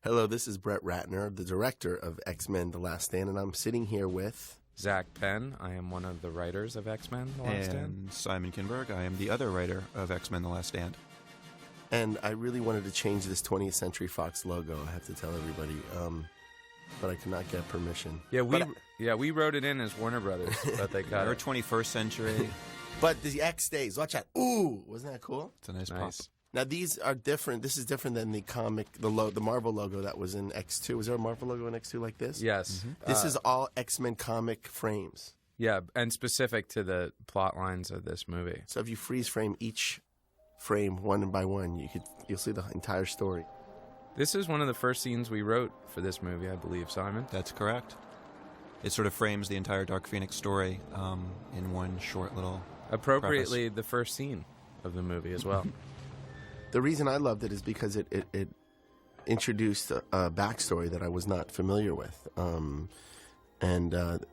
Hello, this is Brett Ratner, the director of X-Men: The Last Stand, and I'm sitting here with... Zach Penn. I am one of the writers of X-Men: The Last Stand. And Simon Kinberg. I am the other writer of X-Men: The Last Stand. And I really wanted to change this 20th Century Fox logo, I have to tell everybody, but I could not get permission. Yeah, we wrote it in as Warner Brothers, but they cut We're it. 21st century. But the X stays. Watch out. Ooh, wasn't that cool? It's a nice Nice. pop. Now, these are different. This is different than the comic, the Marvel logo that was in X2. Was there a Marvel logo in X2 like this? Yes. This is all X-Men comic frames. Yeah, and specific to the plot lines of this movie. So if you freeze frame each frame one by one, you'll see the entire story. This is one of the first scenes we wrote for this movie, I believe, Simon. That's correct. It sort of frames the entire Dark Phoenix story in one short little Appropriately, the first scene of the movie as well. The reason I loved it is because it introduced a backstory that I was not familiar with.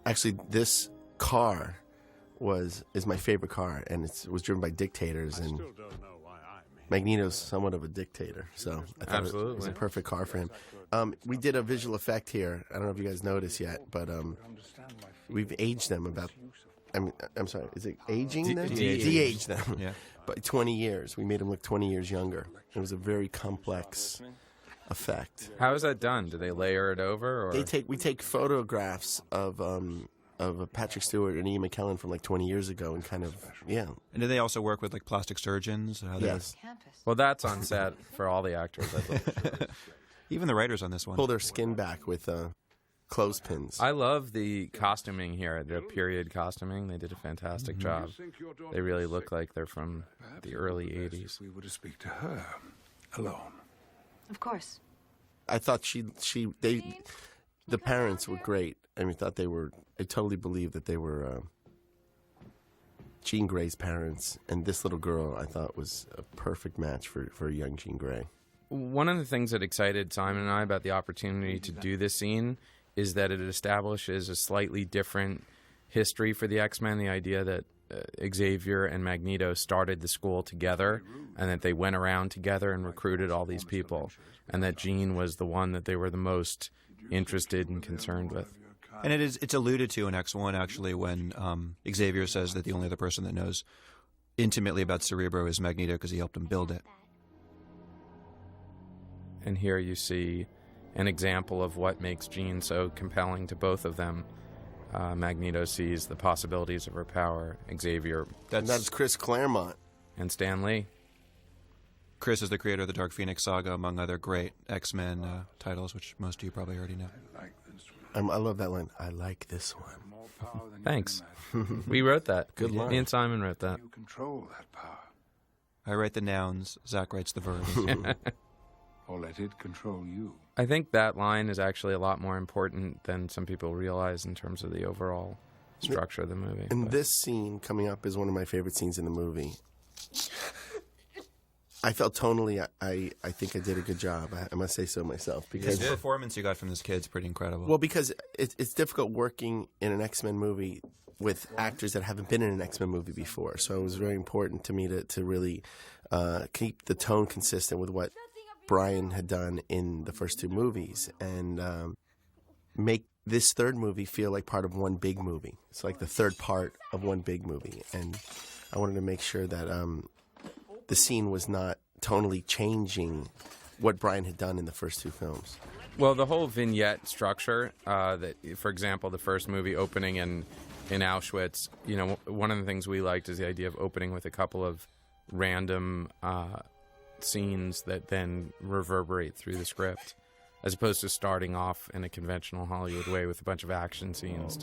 Actually, this car is my favorite car, and it was driven by dictators, and Magneto's somewhat of a dictator, so I thought it was a perfect car for him. We did a visual effect here. I don't know if you guys noticed yet, but we've aged them about... I'm sorry, is it aging them? De-aged them. Yeah. By 20 years. We made them look 20 years younger. It was a very complex effect. How is that done? Do they layer it over? Or? We take photographs of Patrick Stewart and Ian McKellen from like 20 years ago and kind of, yeah. And do they also work with like plastic surgeons? Yes. Well, that's on set for all the actors, I believe. Even the writers on this one. Pull their skin back with clothespins. I love the costuming here, the period costuming. They did a fantastic job. They really look like they're from the early 80s. We were to speak to her alone. Of course. I thought the parents were great. I mean, I totally believed that they were Jean Grey's parents. And this little girl, I thought, was a perfect match for young Jean Grey. One of the things that excited Simon and I about the opportunity to do this scene is that it establishes a slightly different history for the X-Men, the idea that Xavier and Magneto started the school together and that they went around together and recruited all these people, and that Jean was the one that they were the most interested and concerned with. And it's alluded to in X1, actually, when Xavier says that the only other person that knows intimately about Cerebro is Magneto because he helped him build it. And here you see an example of what makes Jean so compelling to both of them. Magneto sees the possibilities of her power. Xavier... That's Chris Claremont. And Stan Lee. Chris is the creator of the Dark Phoenix saga, among other great X-Men titles, which most of you probably already know. I love that line. I like this one. Thanks. We wrote that. Good line. Me and Simon wrote that. You control that power, I write the nouns, Zach writes the verbs. or let it control you. I think that line is actually a lot more important than some people realize in terms of the overall structure of the movie. And this scene coming up is one of my favorite scenes in the movie. I felt tonally, I think I did a good job. I must say so myself. Because The performance you got from this kid's pretty incredible. Well, because it's difficult working in an X-Men movie with actors that haven't been in an X-Men movie before. So it was very important to me to really keep the tone consistent with what Brian had done in the first two movies and make this third movie feel like part of one big movie. It's like the third part of one big movie. And I wanted to make sure that the scene was not tonally changing what Brian had done in the first two films. Well, the whole vignette structure, that, for example, the first movie opening in Auschwitz, you know, one of the things we liked is the idea of opening with a couple of random scenes that then reverberate through the script, as opposed to starting off in a conventional Hollywood way with a bunch of action scenes.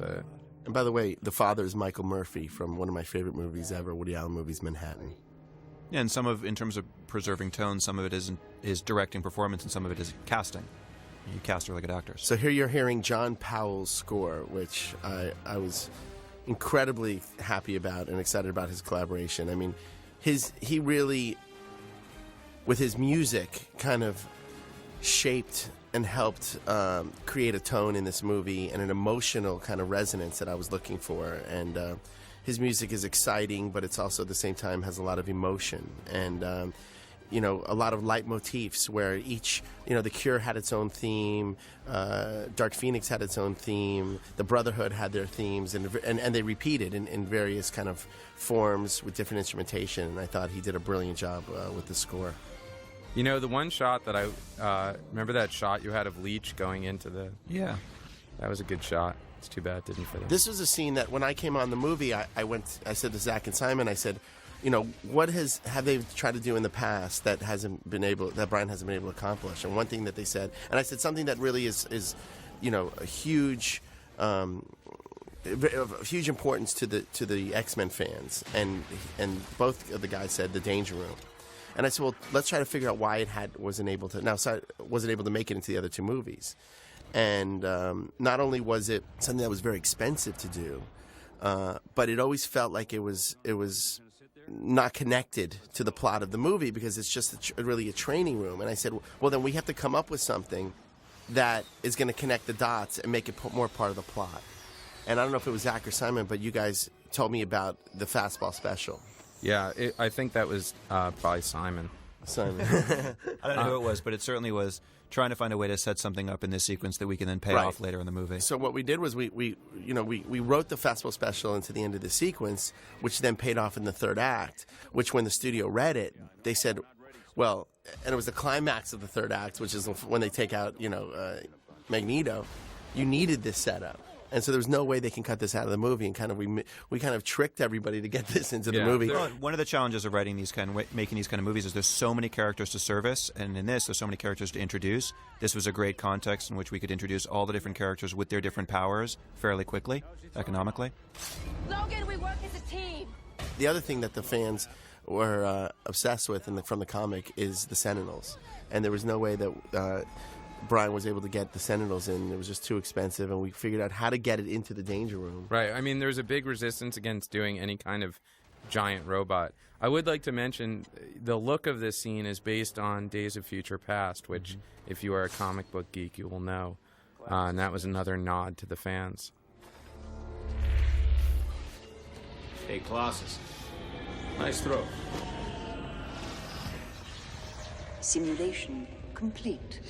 And by the way, the father is Michael Murphy from one of my favorite movies ever, Woody Allen movies, Manhattan. Yeah, and in terms of preserving tone, some of it is directing performance and some of it is casting. You cast really good actors. So here you're hearing John Powell's score, which I was incredibly happy about and excited about his collaboration. I mean, he really, with his music, kind of shaped and helped create a tone in this movie and an emotional kind of resonance that I was looking for. And his music is exciting, but it's also at the same time has a lot of emotion. And a lot of leitmotifs where each, the Cure had its own theme, Dark Phoenix had its own theme, the Brotherhood had their themes, and they repeated in various kind of forms with different instrumentation. And I thought he did a brilliant job with the score. The one shot that I remember, that shot you had of Leech going into the... Yeah. That was a good shot. It's too bad it didn't fit in. This was a scene that when I came on the movie, I said to Zach and Simon, I said, what have they tried to do in the past that Brian hasn't been able to accomplish? And one thing that they said, and I said something that really is a huge huge importance to the X-Men fans, and both of the guys said the Danger Room. And I said, well, let's try to figure out why it wasn't able to make it into the other two movies. And not only was it something that was very expensive to do, but it always felt like it was not connected to the plot of the movie, because it's just really a training room. And I said, well, then we have to come up with something that is going to connect the dots and make it more part of the plot. And I don't know if it was Zach or Simon, but you guys told me about the Fastball Special. Yeah, I think that was probably Simon. I don't know who it was, but it certainly was trying to find a way to set something up in this sequence that we can then pay off later in the movie. So what we did was we wrote the Fastball Special into the end of the sequence, which then paid off in the third act, which when the studio read it, they said, well, and it was the climax of the third act, which is when they take out, Magneto. You needed this setup. And so there was no way they can cut this out of the movie, and we kind of tricked everybody to get this into the movie. Well, one of the challenges of making these kind of movies is there's so many characters to service, and in this there's so many characters to introduce. This was a great context in which we could introduce all the different characters with their different powers fairly quickly, economically. Logan, we work as a team. The other thing that the fans were obsessed with from the comic is the Sentinels, and there was no way that Brian was able to get the Sentinels in. It was just too expensive, and we figured out how to get it into the Danger Room. Right. I mean, there's a big resistance against doing any kind of giant robot. I would like to mention the look of this scene is based on Days of Future Past, which, if you are a comic book geek, you will know. And that was another nod to the fans. Hey, Colossus. Nice throw. Simulation complete.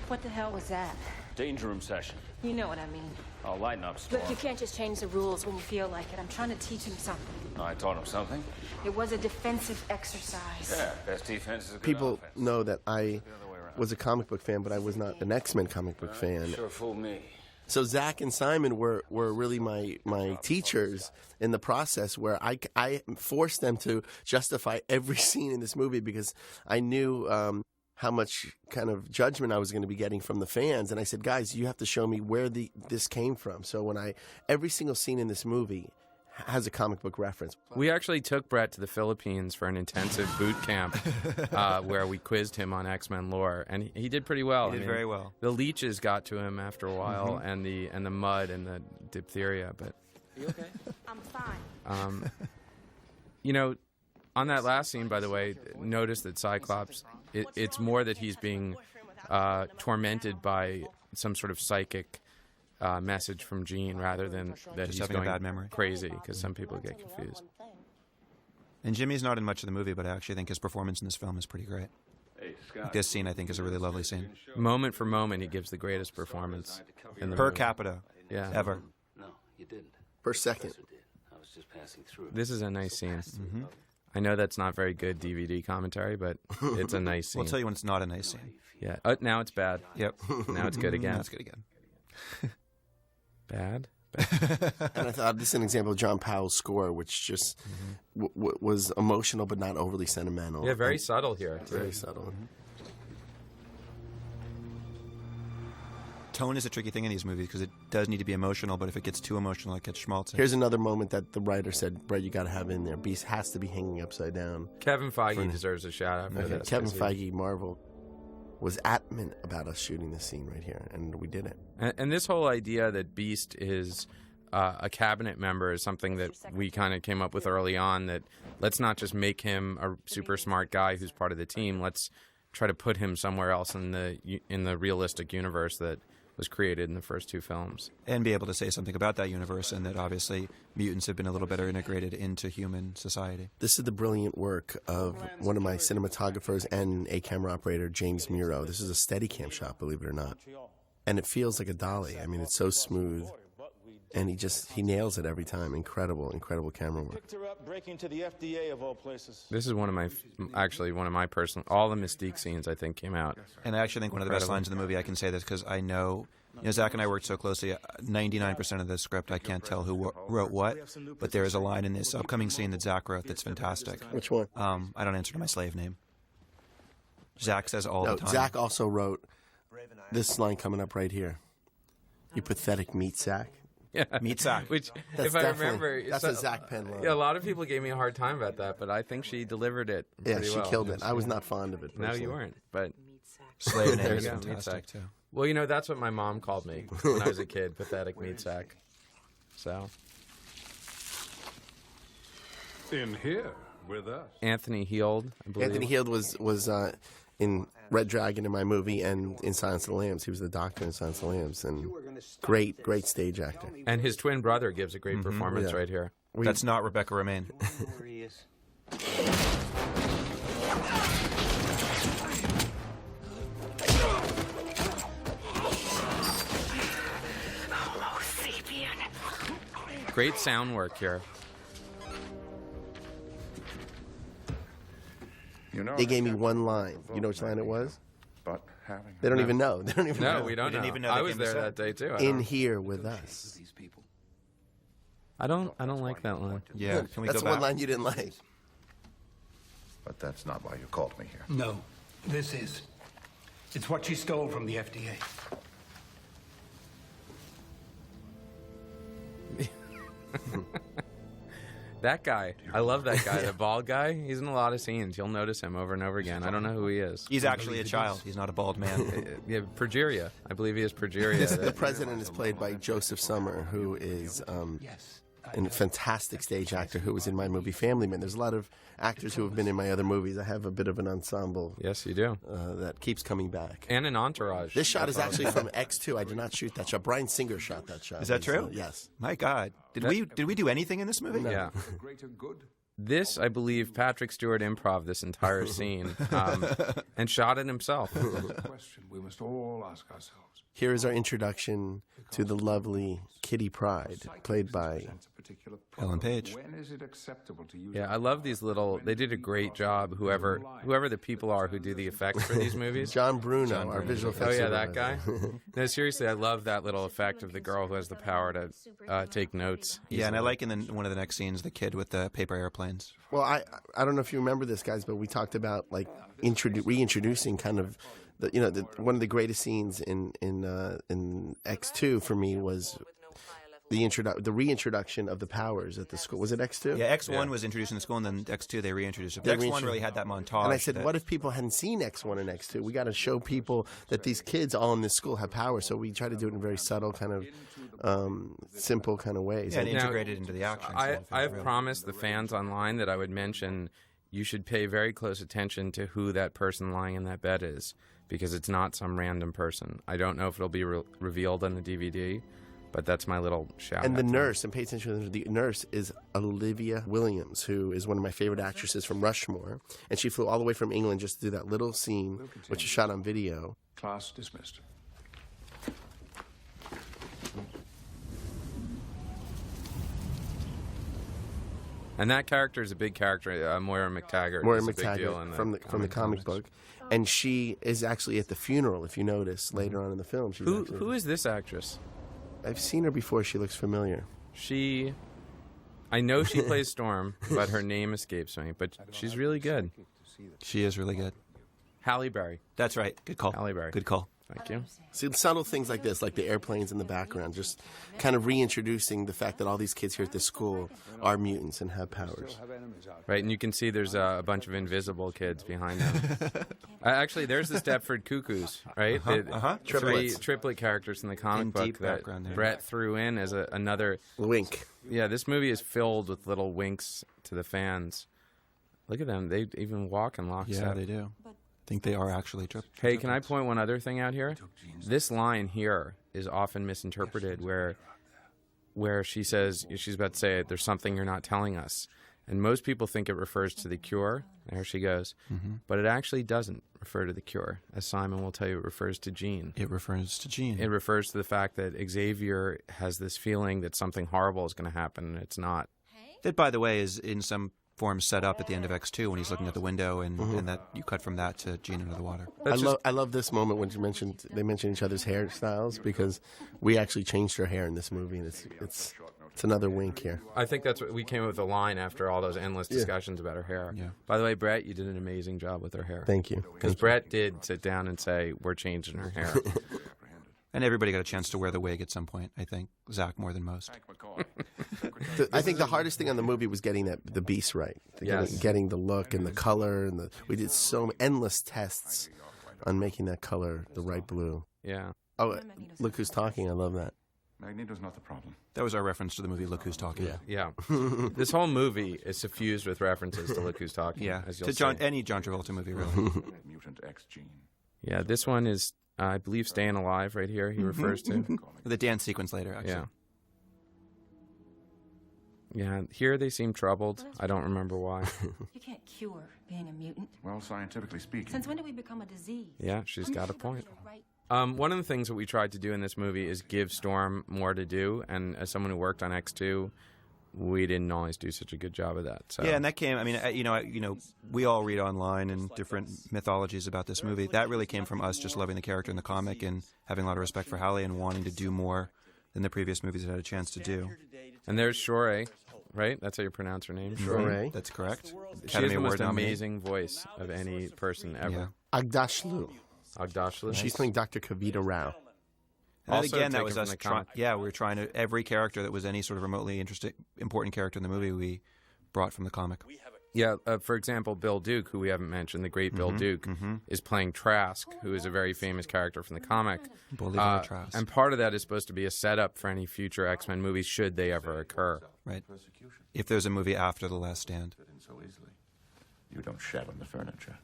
What the hell was that? Danger room session. You know what I mean. I'll lighten up, Storm. Look, you can't just change the rules when you feel like it. I'm trying to teach him something. Oh, I taught him something. It was a defensive exercise. Yeah, best defense is a good People offense. know that I was a comic book fan, but I was not an X-Men comic book fan. Sure fooled me. So Zach and Simon were really my teachers in the process, where I forced them to justify every scene in this movie, because I knew how much kind of judgment I was going to be getting from the fans. And I said, guys, you have to show me where this came from. So every single scene in this movie has a comic book reference. We actually took Brett to the Philippines for an intensive boot camp where we quizzed him on X-Men lore, and he did pretty well. He did very well. The leeches got to him after a while, and the mud and the diphtheria. But You okay? I'm fine. On that last scene, by the way, notice that Cyclops, it's more that he's being tormented by some sort of psychic message from Jean, rather than that Just he's having a going bad memory. crazy, because some people get confused. And Jimmy's not in much of the movie, but I actually think his performance in this film is pretty great. Hey, Scott. This scene, I think, is a really lovely scene. Moment for moment, he gives the greatest performance in the Per movie. capita, Yeah. ever. No, you didn't. Per second. Yes, I did. I was just passing through. This is a nice scene. I know that's not very good DVD commentary, but it's a nice scene. We'll tell you when it's not a nice scene. Yeah. Now it's bad. Yep. Now it's good again. Now it's good again. Bad? And I thought this is an example of John Powell's score, which just was emotional but not overly sentimental. Yeah, very subtle here. too. Very subtle. Tone is a tricky thing in these movies because it does need to be emotional, but if it gets too emotional, it gets schmaltzy. Here's another moment that the writer said, Brett, you got to have in there. Beast has to be hanging upside down. Kevin Feige deserves a shout out for Okay, this. Kevin 'cause Feige, Marvel, was adamant about us shooting this scene right here, and we did it. And this whole idea that Beast is a cabinet member is something that we kind of came up with early on, that let's not just make him a super smart guy who's part of the team. Let's try to put him somewhere else in the realistic universe that was created in the first two films. And be able to say something about that universe, and that obviously mutants have been a little better integrated into human society. This is the brilliant work of one of my cinematographers and a camera operator, James Miro. This is a Steadicam shot, believe it or not. And it feels like a dolly. I mean, it's so smooth. And he nails it every time. Incredible camera work. This is one of my personal, all the Mystique scenes I think came out. And I actually think one of the best lines in the movie, I can say this because I know, Zach and I worked so closely, 99% of the script I can't tell who wrote what, but there is a line in this upcoming scene that Zach wrote that's fantastic. Which one? I don't answer to my slave name. Zach says all the time. Zach also wrote this line coming up right here. You pathetic meat sack. Yeah. Meat sack. Which, That's if I remember, that's a Zach Penn line. Yeah, a lot of people gave me a hard time about that, but I think she delivered it pretty well. Yeah, she killed it. I was not fond of it personally. No, you weren't, but Slave name there is you go, meat fantastic, sack. too. Well, that's what my mom called me when I was a kid, pathetic meat sack. So In here with us. Anthony Heald, I believe. Anthony Heald was in Red Dragon in my movie and in Silence of the Lambs. He was the doctor in Silence of the Lambs, and great stage actor. And his twin brother gives a great performance right here. That's not Rebecca Romaine. There he is. Great sound work here. They gave me one line. You know which line it was? But having They don't even know. They don't even know. No, we don't didn't know. even know I they was came to there set. that day too. In here with us. These people. I don't like that line. Yeah, can we That's go the one back? line you didn't like. But that's not why you called me here. No, this is. It's what she stole from the FDA. That guy, I love that guy. The bald guy, he's in a lot of scenes. You'll notice him over and over again. I don't know who he is. He's actually a child. He's not a bald man. Yeah, progeria. I believe he is progeria. The president is played by Joseph Summer, who is a fantastic stage actor who was in my movie Family Man. There's a lot of actors who have been in my other movies. I have a bit of an ensemble Yes, you do. that keeps coming back. And an entourage. This shot is actually from X2. I did not shoot that shot. Brian Singer shot that shot. Is that true? Yes. My God. Did we do anything in this movie? Yeah. greater good. This, I believe, Patrick Stewart improv this entire scene and shot it himself. Question we must all ask ourselves. Here is our introduction to the lovely Kitty Pryde, played by Ellen Page. When is it acceptable to use? Yeah, I love these little. They did a great job. Whoever the people are who do the effects for these movies. John Bruno, our visual effects. Oh yeah, that supervisor. guy. No, seriously, I love that little effect of the girl who has the power to take notes. Yeah, and I like in one of the next scenes the kid with the paper airplanes. Well, I don't know if you remember this, guys, but we talked about like reintroducing kind of one of the greatest scenes in X2 for me was the reintroduction of the powers at the school. Was it X2? Yeah, X1 was introduced in the school, and then X2 they reintroduced it. But X1 really had that montage. And I said, what if people hadn't seen X1 and X2? We got to show people that these kids all in this school have power. So we try to do it in very subtle, kind of simple kind of ways. Yeah, and integrate it into the action. I've promised the fans online that I would mention you should pay very close attention to who that person lying in that bed is, because it's not some random person. I don't know if it'll be revealed on the DVD, but that's my little shout. And the nurse, and pay attention to the nurse, is Olivia Williams, who is one of my favorite actresses from Rushmore. And she flew all the way from England just to do that little scene, which is shot on video. Class dismissed. And that character is a big character, Moira McTaggart. Moira is a big deal McTaggart in from the comic book. And she is actually at the funeral, if you notice, later on in the film. She's Who is this actress? I've seen her before. She looks familiar. I know she plays Storm, but her name escapes me. But she's really good. She is really good. Halle Berry. That's right. Good call. Halle Berry. Good call. Thank you. See, subtle things like this, like the airplanes in the background, just kind of reintroducing the fact that all these kids here at this school are mutants and have powers. Right, and you can see there's a bunch of invisible kids behind them. Actually, there's the Stepford Cuckoos, right? Triplets. Triplet characters in the comic book deep that background there. Brett threw in as another Wink. Yeah, this movie is filled with little winks to the fans. Look at them; they even walk in lockstep. Yeah, they do. I think they are actually Hey, can I point one other thing out here? This line here is often misinterpreted, where she says, she's about to say, there's something you're not telling us. And most people think it refers to the cure. There she goes. But it actually doesn't refer to the cure. As Simon will tell you, it refers to Jean. It refers to Jean. It refers to the fact that Xavier has this feeling that something horrible is going to happen, and it's not. That, by the way, is in some form set up at the end of X2 when he's looking at the window, and that you cut from that to Jean under the water. I love this moment when they mentioned each other's hairstyles, because we actually changed her hair in this movie, and it's another wink here. I think that's what we came up with a line after all those endless discussions about her hair. Yeah. By the way, Brett, you did an amazing job with her hair. Thank you. Because Brett did sit down and say, we're changing her hair. And everybody got a chance to wear the wig at some point, I think. Zach more than most. I think the hardest thing on the movie was getting the beast right. Getting the look and the color, and we did endless tests on making that color the right blue. Yeah. Oh, look who's talking! I love that. Magneto's not the problem. That was our reference to the movie Look Who's Talking. Yeah. This whole movie is suffused with references to Look Who's Talking. Yeah, as you'll to see. any John Travolta movie, really. Mutant X gene. Yeah, this one is, I believe, Staying Alive right here he refers to. The dance sequence later, actually. Yeah. Yeah, here they seem troubled. I don't remember why. You can't cure being a mutant. Well, scientifically speaking. Since when did we become a disease? Yeah, she's got a point. Right. One of the things that we tried to do in this movie is give Storm more to do, and as someone who worked on X2, we didn't always do such a good job of that. So. Yeah, and that came. I mean, we all read online and different mythologies about this movie. That really came from us just loving the character in the comic and having a lot of respect for Halle and wanting to do more than the previous movies had a chance to do. And there's Shore, right? That's how you pronounce her name. Shore. That's correct. She has the most amazing voice of any person ever. Yeah. Agdashlu. Agdashlu. She's playing Dr. Kavita Rao. And Also again, that taken was from us. the comic. We were trying to every character that was any sort of remotely interesting, important character in the movie, we brought from the comic. Yeah, for example, Bill Duke, who we haven't mentioned, the great Bill Duke, is playing Trask, who is a very famous character from the comic. Bolivar Trask. And part of that is supposed to be a setup for any future X-Men movies, should they ever occur. Right. If there's a movie after The Last Stand. So easily. You don't shat on the furniture.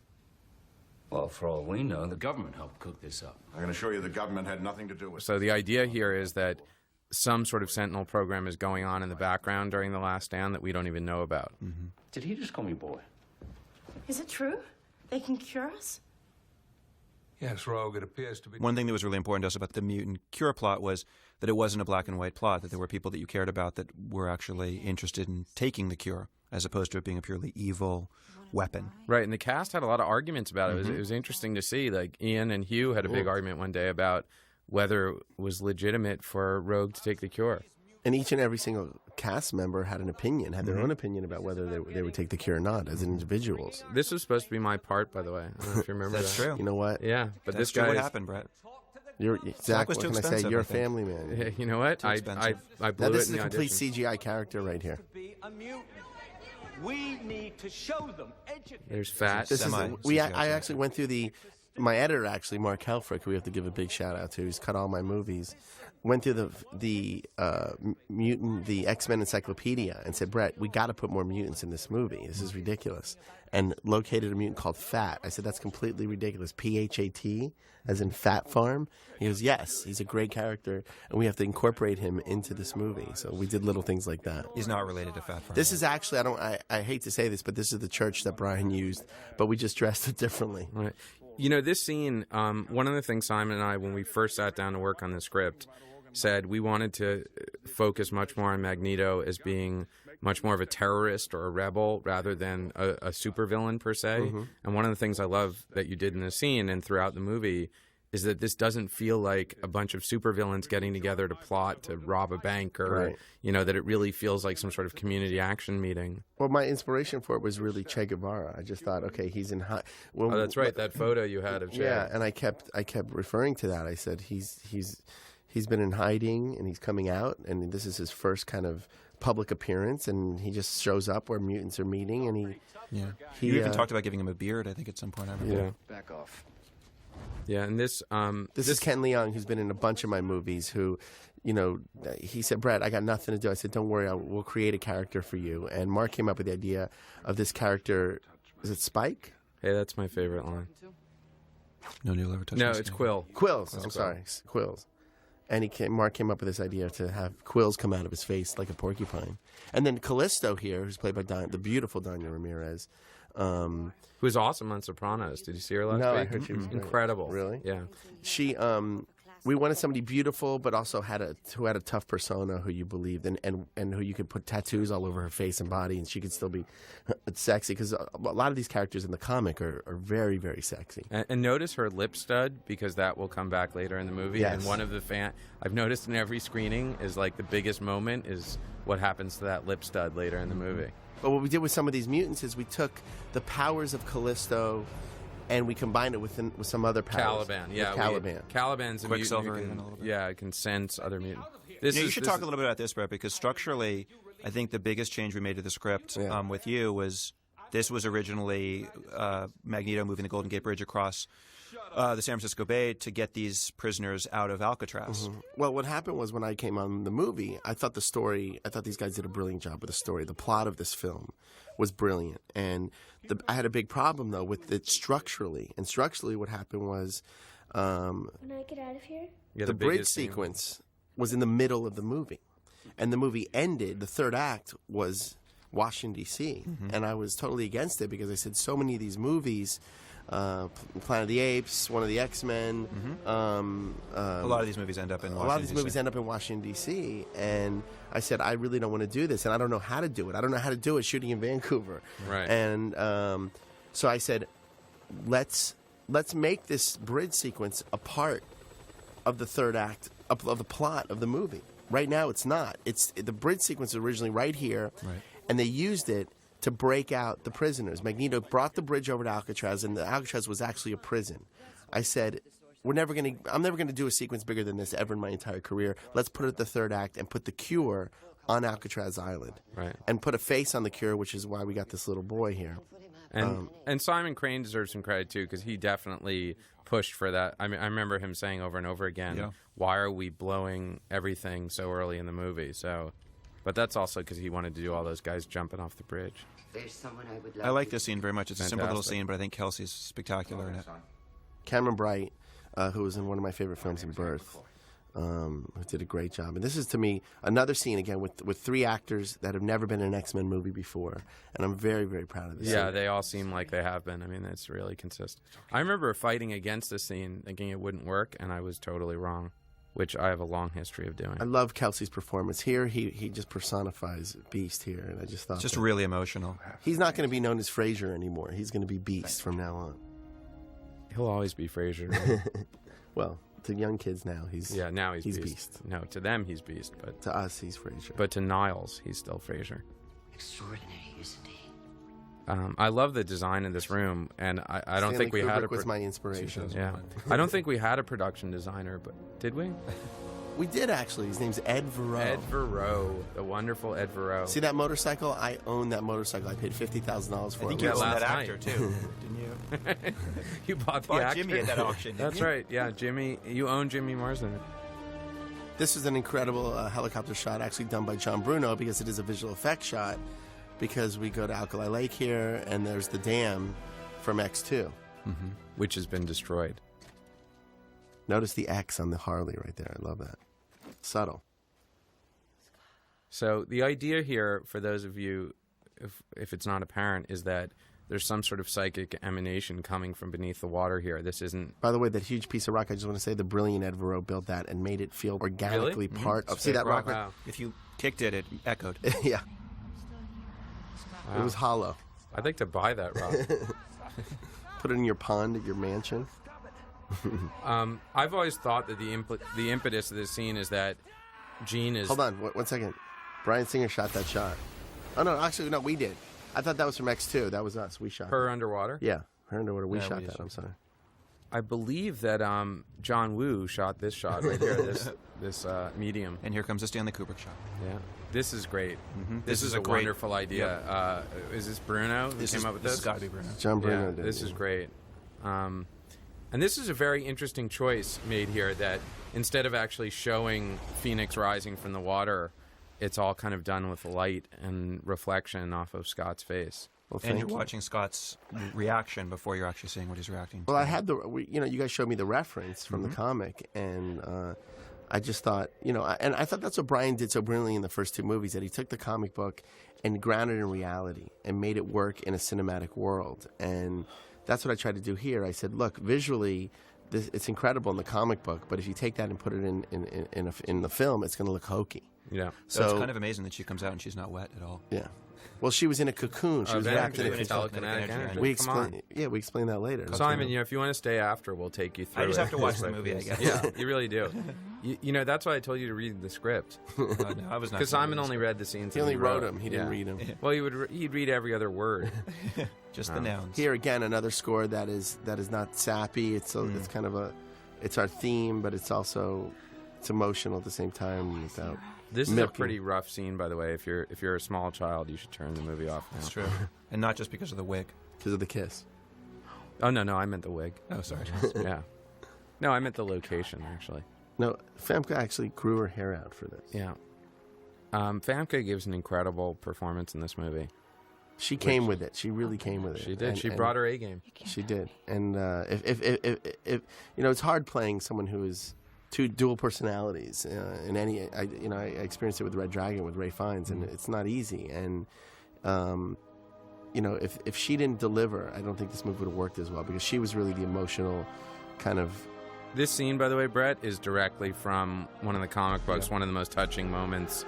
Well, for all we know, the government helped cook this up. I can assure you the government had nothing to do with it. So the idea here is that some sort of Sentinel program is going on in the background during The Last Stand that we don't even know about. Did he just call me boy? Is it true? They can cure us? Yes, Rogue, it appears to be. One thing that was really important to us about the mutant cure plot was that it wasn't a black and white plot, that there were people that you cared about that were actually interested in taking the cure, as opposed to it being a purely evil weapon. Right, and the cast had a lot of arguments about it. It was interesting to see. Like, Ian and Hugh had a big argument one day about whether it was legitimate for Rogue to take the cure. And each and every single cast member had an opinion, had their own opinion about whether they would take the cure or not as individuals. This was supposed to be my part, by the way. I don't know if you remember That's that. true. You know what? Yeah, but That's this true. guy What is, happened, Brett? Zach, was what too can I say? expensive, You're I a think. family man. You know what? I expensive. blew Now, it this in is the a complete audition. CGI character right here. Be a mutant. We need to show them, educate. There's Fat. This is Semi-CGI I actually went through my editor, actually, Mark Helfrich, who we have to give a big shout out to. He's cut all my movies. Went through the mutant, the X-Men encyclopedia, and said, Brett, we got to put more mutants in this movie. This is ridiculous. And located a mutant called Fat. I said, that's completely ridiculous. PHAT, as in Fat Farm. He goes, yes, he's a great character, and we have to incorporate him into this movie. So we did little things like that. He's not related to Fat Farm. This is actually, I hate to say this, but this is the church that Brian used, but we just dressed it differently. Right. You know, this scene, one of the things Simon and I, when we first sat down to work on the script, said we wanted to focus much more on Magneto as being much more of a terrorist or a rebel rather than a supervillain per se. And one of the things I love that you did in the scene and throughout the movie is that this doesn't feel like a bunch of supervillains getting together to plot to rob a bank or, you know, that it really feels like some sort of community action meeting. Well, my inspiration for it was really Che Guevara. I just thought, okay, he's in high. Well, Oh, that's right, that photo you had of Che. Yeah, and I kept referring to that. I said he's been in hiding and he's coming out, and this is his first kind of public appearance, and he just shows up where mutants are meeting, and he You even talked about giving him a beard, I think, at some point. Yeah. Back off. Yeah, and this is Ken Leung, who's been in a bunch of my movies, who, you know, he said, Brett, I got nothing to do. I said, don't worry, we'll create a character for you. And Mark came up with the idea of this character, is it Spike? Hey, that's my favorite line. No, Neil ever touched No, my it's skin. Quill. Quills, I'm sorry, Quills. And Mark came up with this idea to have quills come out of his face like a porcupine. And then Callisto here, who's played by the beautiful Danya Ramirez. Who's awesome on Sopranos. Did you see her last No, week? I heard she was great. Incredible. Really? Yeah. She, we wanted somebody beautiful, but also who had a tough persona, who you believed, and who you could put tattoos all over her face and body, and she could still be sexy. Because a lot of these characters in the comic are very, very sexy. And notice her lip stud, because that will come back later in the movie. Yes. And one of the I've noticed in every screening is like the biggest moment is what happens to that lip stud later in the movie. But what we did with some of these mutants is we took the powers of Callisto and we combined it with some other powers. Caliban, yeah. Caliban's a mutant Quicksilver who even a can, little bit. yeah, can sense other mutants. You should talk a little bit about this, Brett, because structurally, I think the biggest change we made to the script with you was this was originally Magneto moving the Golden Gate Bridge across the San Francisco Bay to get these prisoners out of Alcatraz. Mm-hmm. Well, what happened was when I came on the movie, I thought these guys did a brilliant job with the story. The plot of this film was brilliant. And I had a big problem, though, with it structurally. And structurally what happened was When I get out of here? the bridge sequence was in the middle of the movie. And the movie ended, the third act was Washington, D.C. And I was totally against it because I said so many of these movies, Planet of the Apes, one of the X-Men. A lot of these movies end up in Washington, A lot of these movies end up in Washington, D.C. And I said, I really don't want to do this. And I don't know how to do it. I don't know how to do it shooting in Vancouver. Right. And so I said, let's make this bridge sequence a part of the third act, of the plot of the movie. Right now, it's not. The bridge sequence was originally right here, and they used it to break out the prisoners. Magneto brought the bridge over to Alcatraz, and the Alcatraz was actually a prison. I said, I'm never going to do a sequence bigger than this ever in my entire career. Let's put it the third act and put the cure on Alcatraz Island, and put a face on the cure, which is why we got this little boy here. And Simon Crane deserves some credit too, because he definitely pushed for that. I mean, I remember him saying over and over again, "Why are we blowing everything so early in the movie?" So, but that's also because he wanted to do all those guys jumping off the bridge. There's someone I would I like this scene very much. It's a simple little Fantastic. scene, but I think Kelsey's spectacular in it. Cameron Bright, who was in one of my favorite films, in Birth, who did a great job. And this is, to me, another scene, again, with three actors that have never been in an X-Men movie before. And I'm very, very proud of this Yeah, scene. they all seem like they have been. I mean, it's really consistent. I remember fighting against this scene, thinking it wouldn't work, and I was totally wrong, which I have a long history of doing. I love Kelsey's performance. Here, he just personifies Beast here. And I just thought It's just that really emotional. he's not going to be known as Fraser anymore. He's going to be Beast from now on. He'll always be Frasier. Well, to young kids now, now he's Beast. No, to them he's Beast, but to us, he's Fraser. But to Niles, he's still Frasier. Extraordinary, isn't he? I love the design in this room, and I don't think we had a. was my inspiration. Yeah, I don't think we had a production designer, but did we? We did, actually. His name's Ed Verreau. Ed Verreau, the wonderful Ed Verreau. See that motorcycle? I own that motorcycle. I paid $50,000 for it. I think you own that last actor, night. too, didn't you? You bought the Bought actor? Jimmy at that auction, didn't That's you? right. Yeah, Jimmy. You own Jimmy Marsden. This is an incredible helicopter shot, actually done by John Bruno, because it is a visual effects shot, because we go to Alkali Lake here, and there's the dam from X2. Which has been destroyed. Notice the X on the Harley right there. I love that. Subtle. So the idea here, for those of you, if it's not apparent, is that there's some sort of psychic emanation coming from beneath the water here. This isn't... By the way, that huge piece of rock, I just want to say the brilliant Ed Verreau built that and made it feel organically part of... See that rock? Wow. If you kicked it, it echoed. Yeah. Wow. It was hollow. I'd like to buy that rock. Put it in your pond at your mansion. I've always thought that the impetus of this scene is that Jean is... Hold on, one second. Bryan Singer shot that shot. Oh, no, actually, no, we did. I thought that was from X2. That was us. We shot Her that. underwater? Yeah, her underwater. We shot that. I'm sorry. I believe that John Woo shot this shot right here, this medium. And here comes the Stanley Kubrick shot. Yeah. This is great. This is a a great- wonderful idea. Is this Bruno who came up with this? This has got to be Bruno. John Bruno Yeah, did. this is great. And this is a very interesting choice made here, that instead of actually showing Phoenix rising from the water, it's all kind of done with light and reflection off of Scott's face. Well, And thank you're you. watching Scott's reaction before you're actually seeing what he's reacting to. Well, I had you guys showed me the reference from the comic, and I just thought, and I thought that's what Brian did so brilliantly in the first two movies, that he took the comic book and grounded it in reality and made it work in a cinematic world. And that's what I tried to do here. I said, look, visually, it's incredible in the comic book, but if you take that and put it in the film, it's going to look hokey. Yeah. So it's kind of amazing that she comes out and she's not wet at all. Yeah. Well, she was in a cocoon. She was wrapped in a cocoon. Telekinetic energy. We explain that later. Simon, if you want to stay after, we'll take you through. I just have to watch the movie, I guess. Yeah, you really do. That's why I told you to read the script. No, I was not. Because Simon only read the scenes. He only wrote them. He didn't read them. Well, he'd read every other word. Just the nouns. Here again, another score that is not sappy. It's kind of it's our theme, but it's emotional at the same time without. This is a pretty rough scene, by the way. If you're a small child, you should turn the movie off now. That's true. And not just because of the wig. Because of the kiss. Oh, no, I meant the wig. Oh, sorry. Yeah. No, I meant the location, actually. No, Famke actually grew her hair out for this. Yeah. Famke gives an incredible performance in this movie. She came with it. She really came with it. She did. She brought her A game. She did. And if it's hard playing someone who is two dual personalities in any. I experienced it with Red Dragon with Ray Fiennes, and it's not easy. And if she didn't deliver, I don't think this movie would have worked as well, because she was really the emotional kind of. This scene, by the way, Brett, is directly from one of the comic books. One of the most touching moments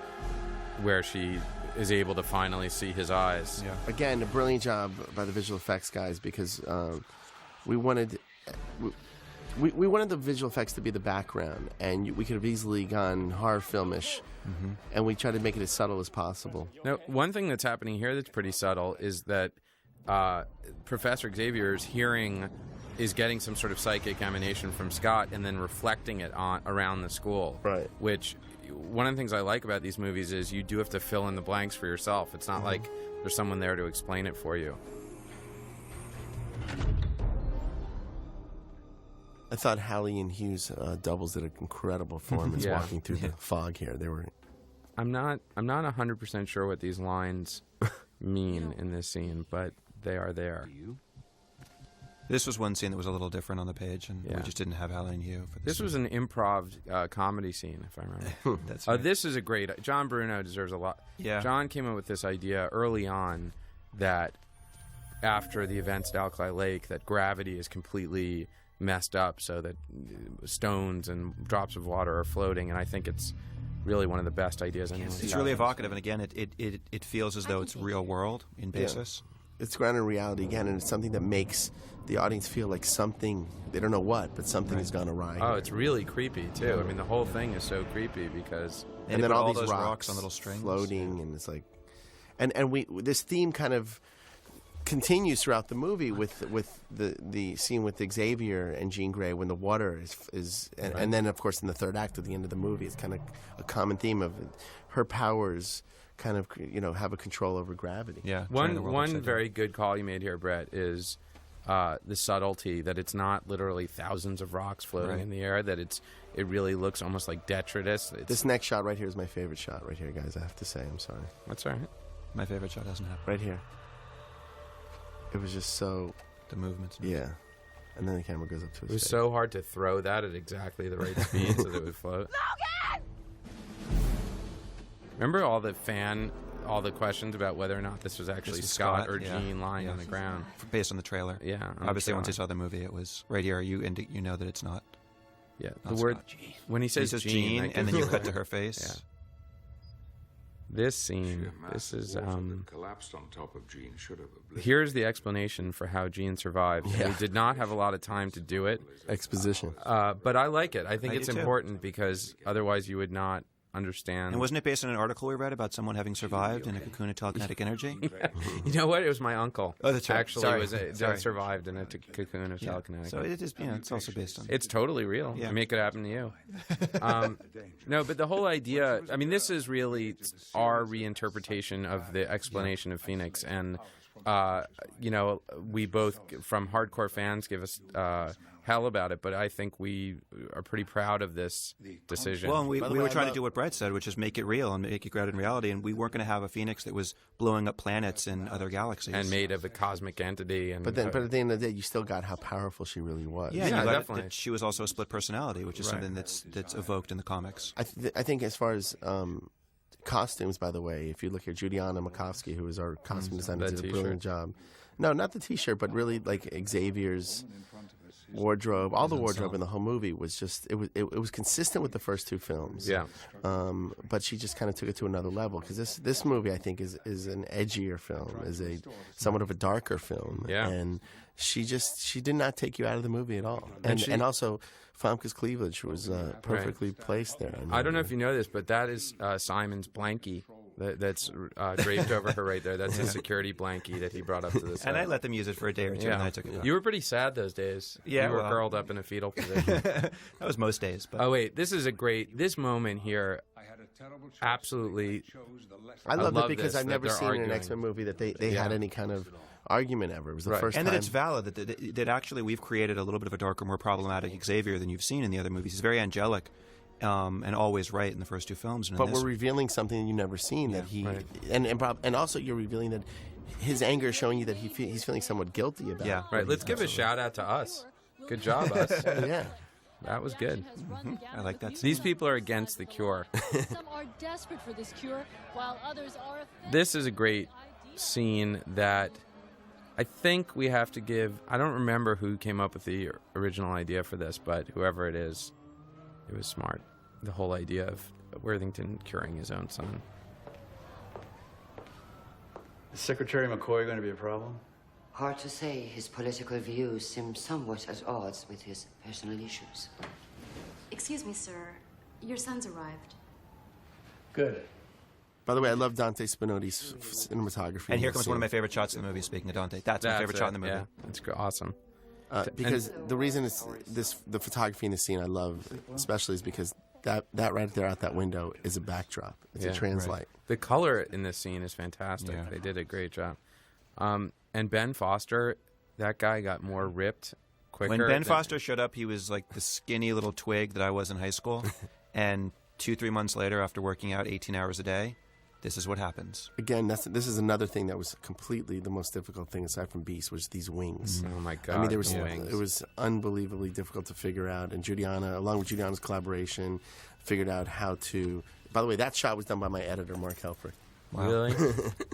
where she is able to finally see his eyes. Yeah. Again, a brilliant job by the visual effects guys, because we wanted. We wanted the visual effects to be the background, and we could have easily gone horror filmish, and we tried to make it as subtle as possible. Now, one thing that's happening here that's pretty subtle is that Professor Xavier's hearing is getting some sort of psychic emanation from Scott and then reflecting it around the school. Right. Which, one of the things I like about these movies is you do have to fill in the blanks for yourself. It's not like there's someone there to explain it for you. I thought Hallie and Hughes doubles did an incredible performance walking through the fog here. They were. I'm not 100% sure what these lines mean in this scene, but they are there. This was one scene that was a little different on the page, and we just didn't have Hallie and Hugh for this. This was an improv comedy scene, if I remember. That's right. This is a great. John Bruno deserves a lot. Yeah. John came up with this idea early on that after the events at Alkali Lake, that gravity is completely messed up, so that stones and drops of water are floating, and I think it's really one of the best ideas anyone's It's really evocative, and again, it feels as though it's real world in basis. Yeah. It's grounded in reality again, and it's something that makes the audience feel like something, they don't know what, but something has gone awry. Oh, it's really creepy, too. I mean, the whole thing is so creepy because... And then all these those rocks on little strings floating, and it's like... And this theme kind of continues throughout the movie with the scene with Xavier and Jean Grey when the water is and then of course in the third act at the end of the movie it's kind of a common theme of her powers kind of have a control over gravity. Yeah. One very good call you made here, Brett, is the subtlety that it's not literally thousands of rocks floating in the air, that it really looks almost like detritus. This next shot right here is my favorite shot right here, guys. I have to say, I'm sorry. That's all right. My favorite shot doesn't happen. Right here. It was just so... The movements. Yeah. And then the camera goes up to his face. It was so hard to throw that at exactly the right speed so that it would float. Logan! Remember all the questions about whether or not this was actually Scott or Jean lying on the ground? Based on the trailer. Yeah. Obviously, once you saw the movie, it was right here. You know that it's not. Yeah. The word... When he says Jean, and then you cut to her face. Yeah. This scene, this is collapsed on top of Jean should have. Here's the explanation for how Jean survived. Yeah. We did not have a lot of time to do it. Exposition. But I like it. I think it's important because otherwise you would not understand. And wasn't it based on an article we read about someone having survived in a cocoon of telekinetic energy? You know what? It was my uncle. Oh, that's right. Actually, survived in a cocoon of telekinetic. So it is. It's also based on. It's totally real. Yeah. I mean, it could happen to you. No, but the whole idea. I mean, this is really our reinterpretation of the explanation of Phoenix, and we both, from hardcore fans, give us hell about it, but I think we are pretty proud of this decision. Well, and we were trying to do what Brett said, which is make it real and make it grounded in reality, and we weren't going to have a Phoenix that was blowing up planets in other galaxies. And made of a cosmic entity. But at the end of the day, you still got how powerful she really was. Yeah, definitely. That she was also a split personality, which is something that's evoked in the comics. I think as far as costumes, by the way, if you look at Juliana Makovsky, who is our costume designer, did a brilliant job. No, not the T-shirt, but really like Xavier's wardrobe, all the wardrobe in the whole movie was just it was consistent with the first two films. Yeah. But she just kind of took it to another level because this movie I think is an edgier film, is a somewhat of a darker film. Yeah. And she did not take you out of the movie at all. And also Famke's cleavage was perfectly placed there. I don't know if you know this, but that is Simon's blankie. That's draped over her right there. That's a security blankie that he brought up to the set. And I let them use it for a day or two, and then I took it off. You were pretty sad those days. Yeah, you were curled up in a fetal position. That was most days. But. Oh wait, this moment here. Absolutely, I love it because this, I've never seen in an arguing. X-Men movie that they had any kind of argument ever. It was the first time. And that it's valid, that actually we've created a little bit of a darker, more problematic Xavier than you've seen in the other movies. He's very angelic. And always right in the first two films. But we're revealing something you've never seen that he and also you're revealing that his anger is showing you that he's feeling somewhat guilty about. Yeah, right. Let's give a shout out to us. Good job, us. Yeah, that was good. Mm-hmm. I like that. These people are against the cure. Some are desperate for this cure, while others are. This is a great scene that I think we have to give. I don't remember who came up with the original idea for this, but whoever it is, it was smart. The whole idea of Worthington curing his own son. Is Secretary McCoy going to be a problem? Hard to say. His political views seem somewhat at odds with his personal issues. Excuse me, sir. Your son's arrived. Good. By the way, I love Dante Spinotti's cinematography. And here comes one of my favorite shots in the movie, speaking of Dante. That's my favorite shot in the movie. Yeah, that's awesome. Because the reason the photography in the scene I love especially is because that right there out that window is a backdrop. It's a translite. Right. The color in this scene is fantastic. Yeah. They did a great job. And Ben Foster, that guy got more ripped quicker. When Ben Foster showed up, he was like the skinny little twig that I was in high school. And 2-3 months later, after working out 18 hours a day, this is what happens. Again, this is another thing that was completely the most difficult thing aside from Beast was these wings. Oh my God! I mean, it was unbelievably difficult to figure out. And Juliana, along with Juliana's collaboration, figured out how to. By the way, that shot was done by my editor, Mark Helfrich. Wow. Really?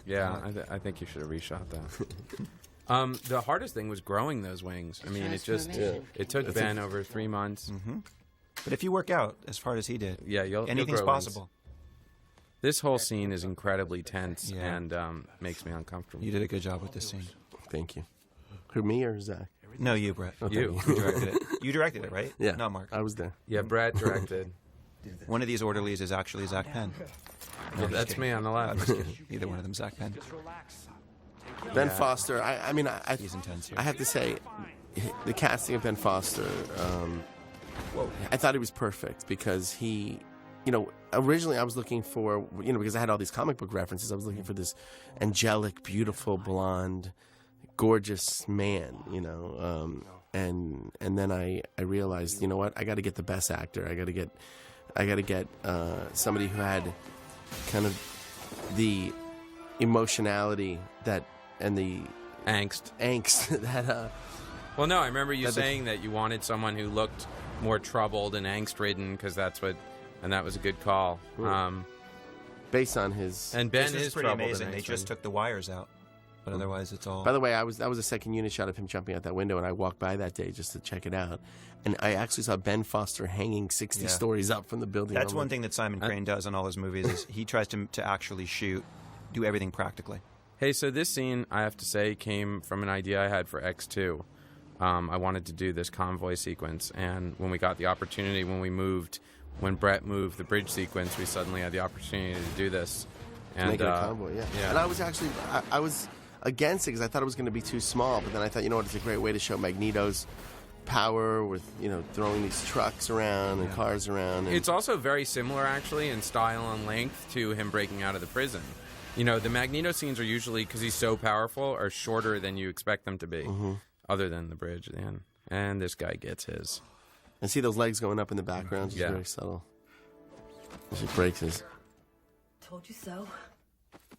Yeah, I think you should have reshot that. The hardest thing was growing those wings. I mean, it took Ben over 3 months. Mm-hmm. But if you work out as hard as he did, anything's you'll possible. Wings. This whole scene is incredibly tense and makes me uncomfortable. You did a good job with this scene. Thank you. Who, me or Zach? No, you, Brett. Oh, you. You directed it. You directed it, right? Yeah. Not Mark. I was there. Yeah, Brett directed. One of these orderlies is actually Zach Penn. No, that's me on the left. Either one of them, Zach Penn. Ben Foster. He's intense here. I have to say, the casting of Ben Foster. I thought he was perfect because he. Originally I was looking for, because I had all these comic book references, I was looking for this angelic, beautiful, blonde, gorgeous man, and then I realized, you know what, I got to get the best actor. I got to get somebody who had kind of the emotionality and the angst that. Well, no, I remember you saying that you wanted someone who looked more troubled and angst-ridden because that's what. And that was a good call. Based on his... And Ben is pretty amazing. They just took the wires out. But otherwise, it's all... By the way, that was a second unit shot of him jumping out that window, and I walked by that day just to check it out. And I actually saw Ben Foster hanging 60 stories up from the building. That's one thing that Simon Crane does in all his movies is he tries to actually do everything practically. Hey, so this scene, I have to say, came from an idea I had for X2. I wanted to do this convoy sequence, and when we got the opportunity, when Brett moved the bridge sequence, we suddenly had the opportunity to do this. And make it a convoy, yeah. And I was actually, I was against it because I thought it was going to be too small, but then I thought, you know what, it's a great way to show Magneto's power with, throwing these trucks around and cars around. And it's also very similar, actually, in style and length to him breaking out of the prison. You know, the Magneto scenes are usually, because he's so powerful, are shorter than you expect them to be, other than the bridge at the end. And this guy gets his. And see those legs going up in the background? Just very subtle. She breaks his. Told you so.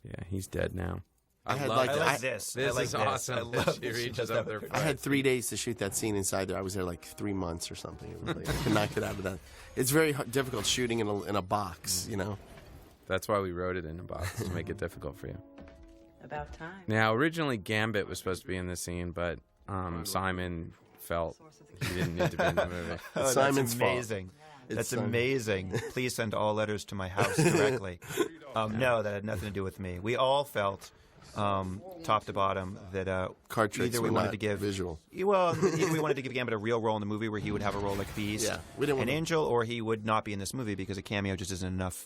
Yeah, he's dead now. I like this. This like is this. awesome. I love she this. reaches up there. I had 3 days to shoot that scene inside there. I was there like 3 months or something. It was like, I could not get out of that. It's very difficult shooting in a box, you know? That's why we wrote it in a box, to make it difficult for you. About time. Now, originally Gambit was supposed to be in this scene, but Xymen felt he didn't need to be in the movie. Simon's amazing. That's amazing. Please send all letters to my house directly. No, that had nothing to do with me. We all felt, top to bottom, that card tricks either we wanted to give visual. Well, either we wanted to give Gambit a real role in the movie where he would have a role like Beast, and Angel, or he would not be in this movie because a cameo just isn't enough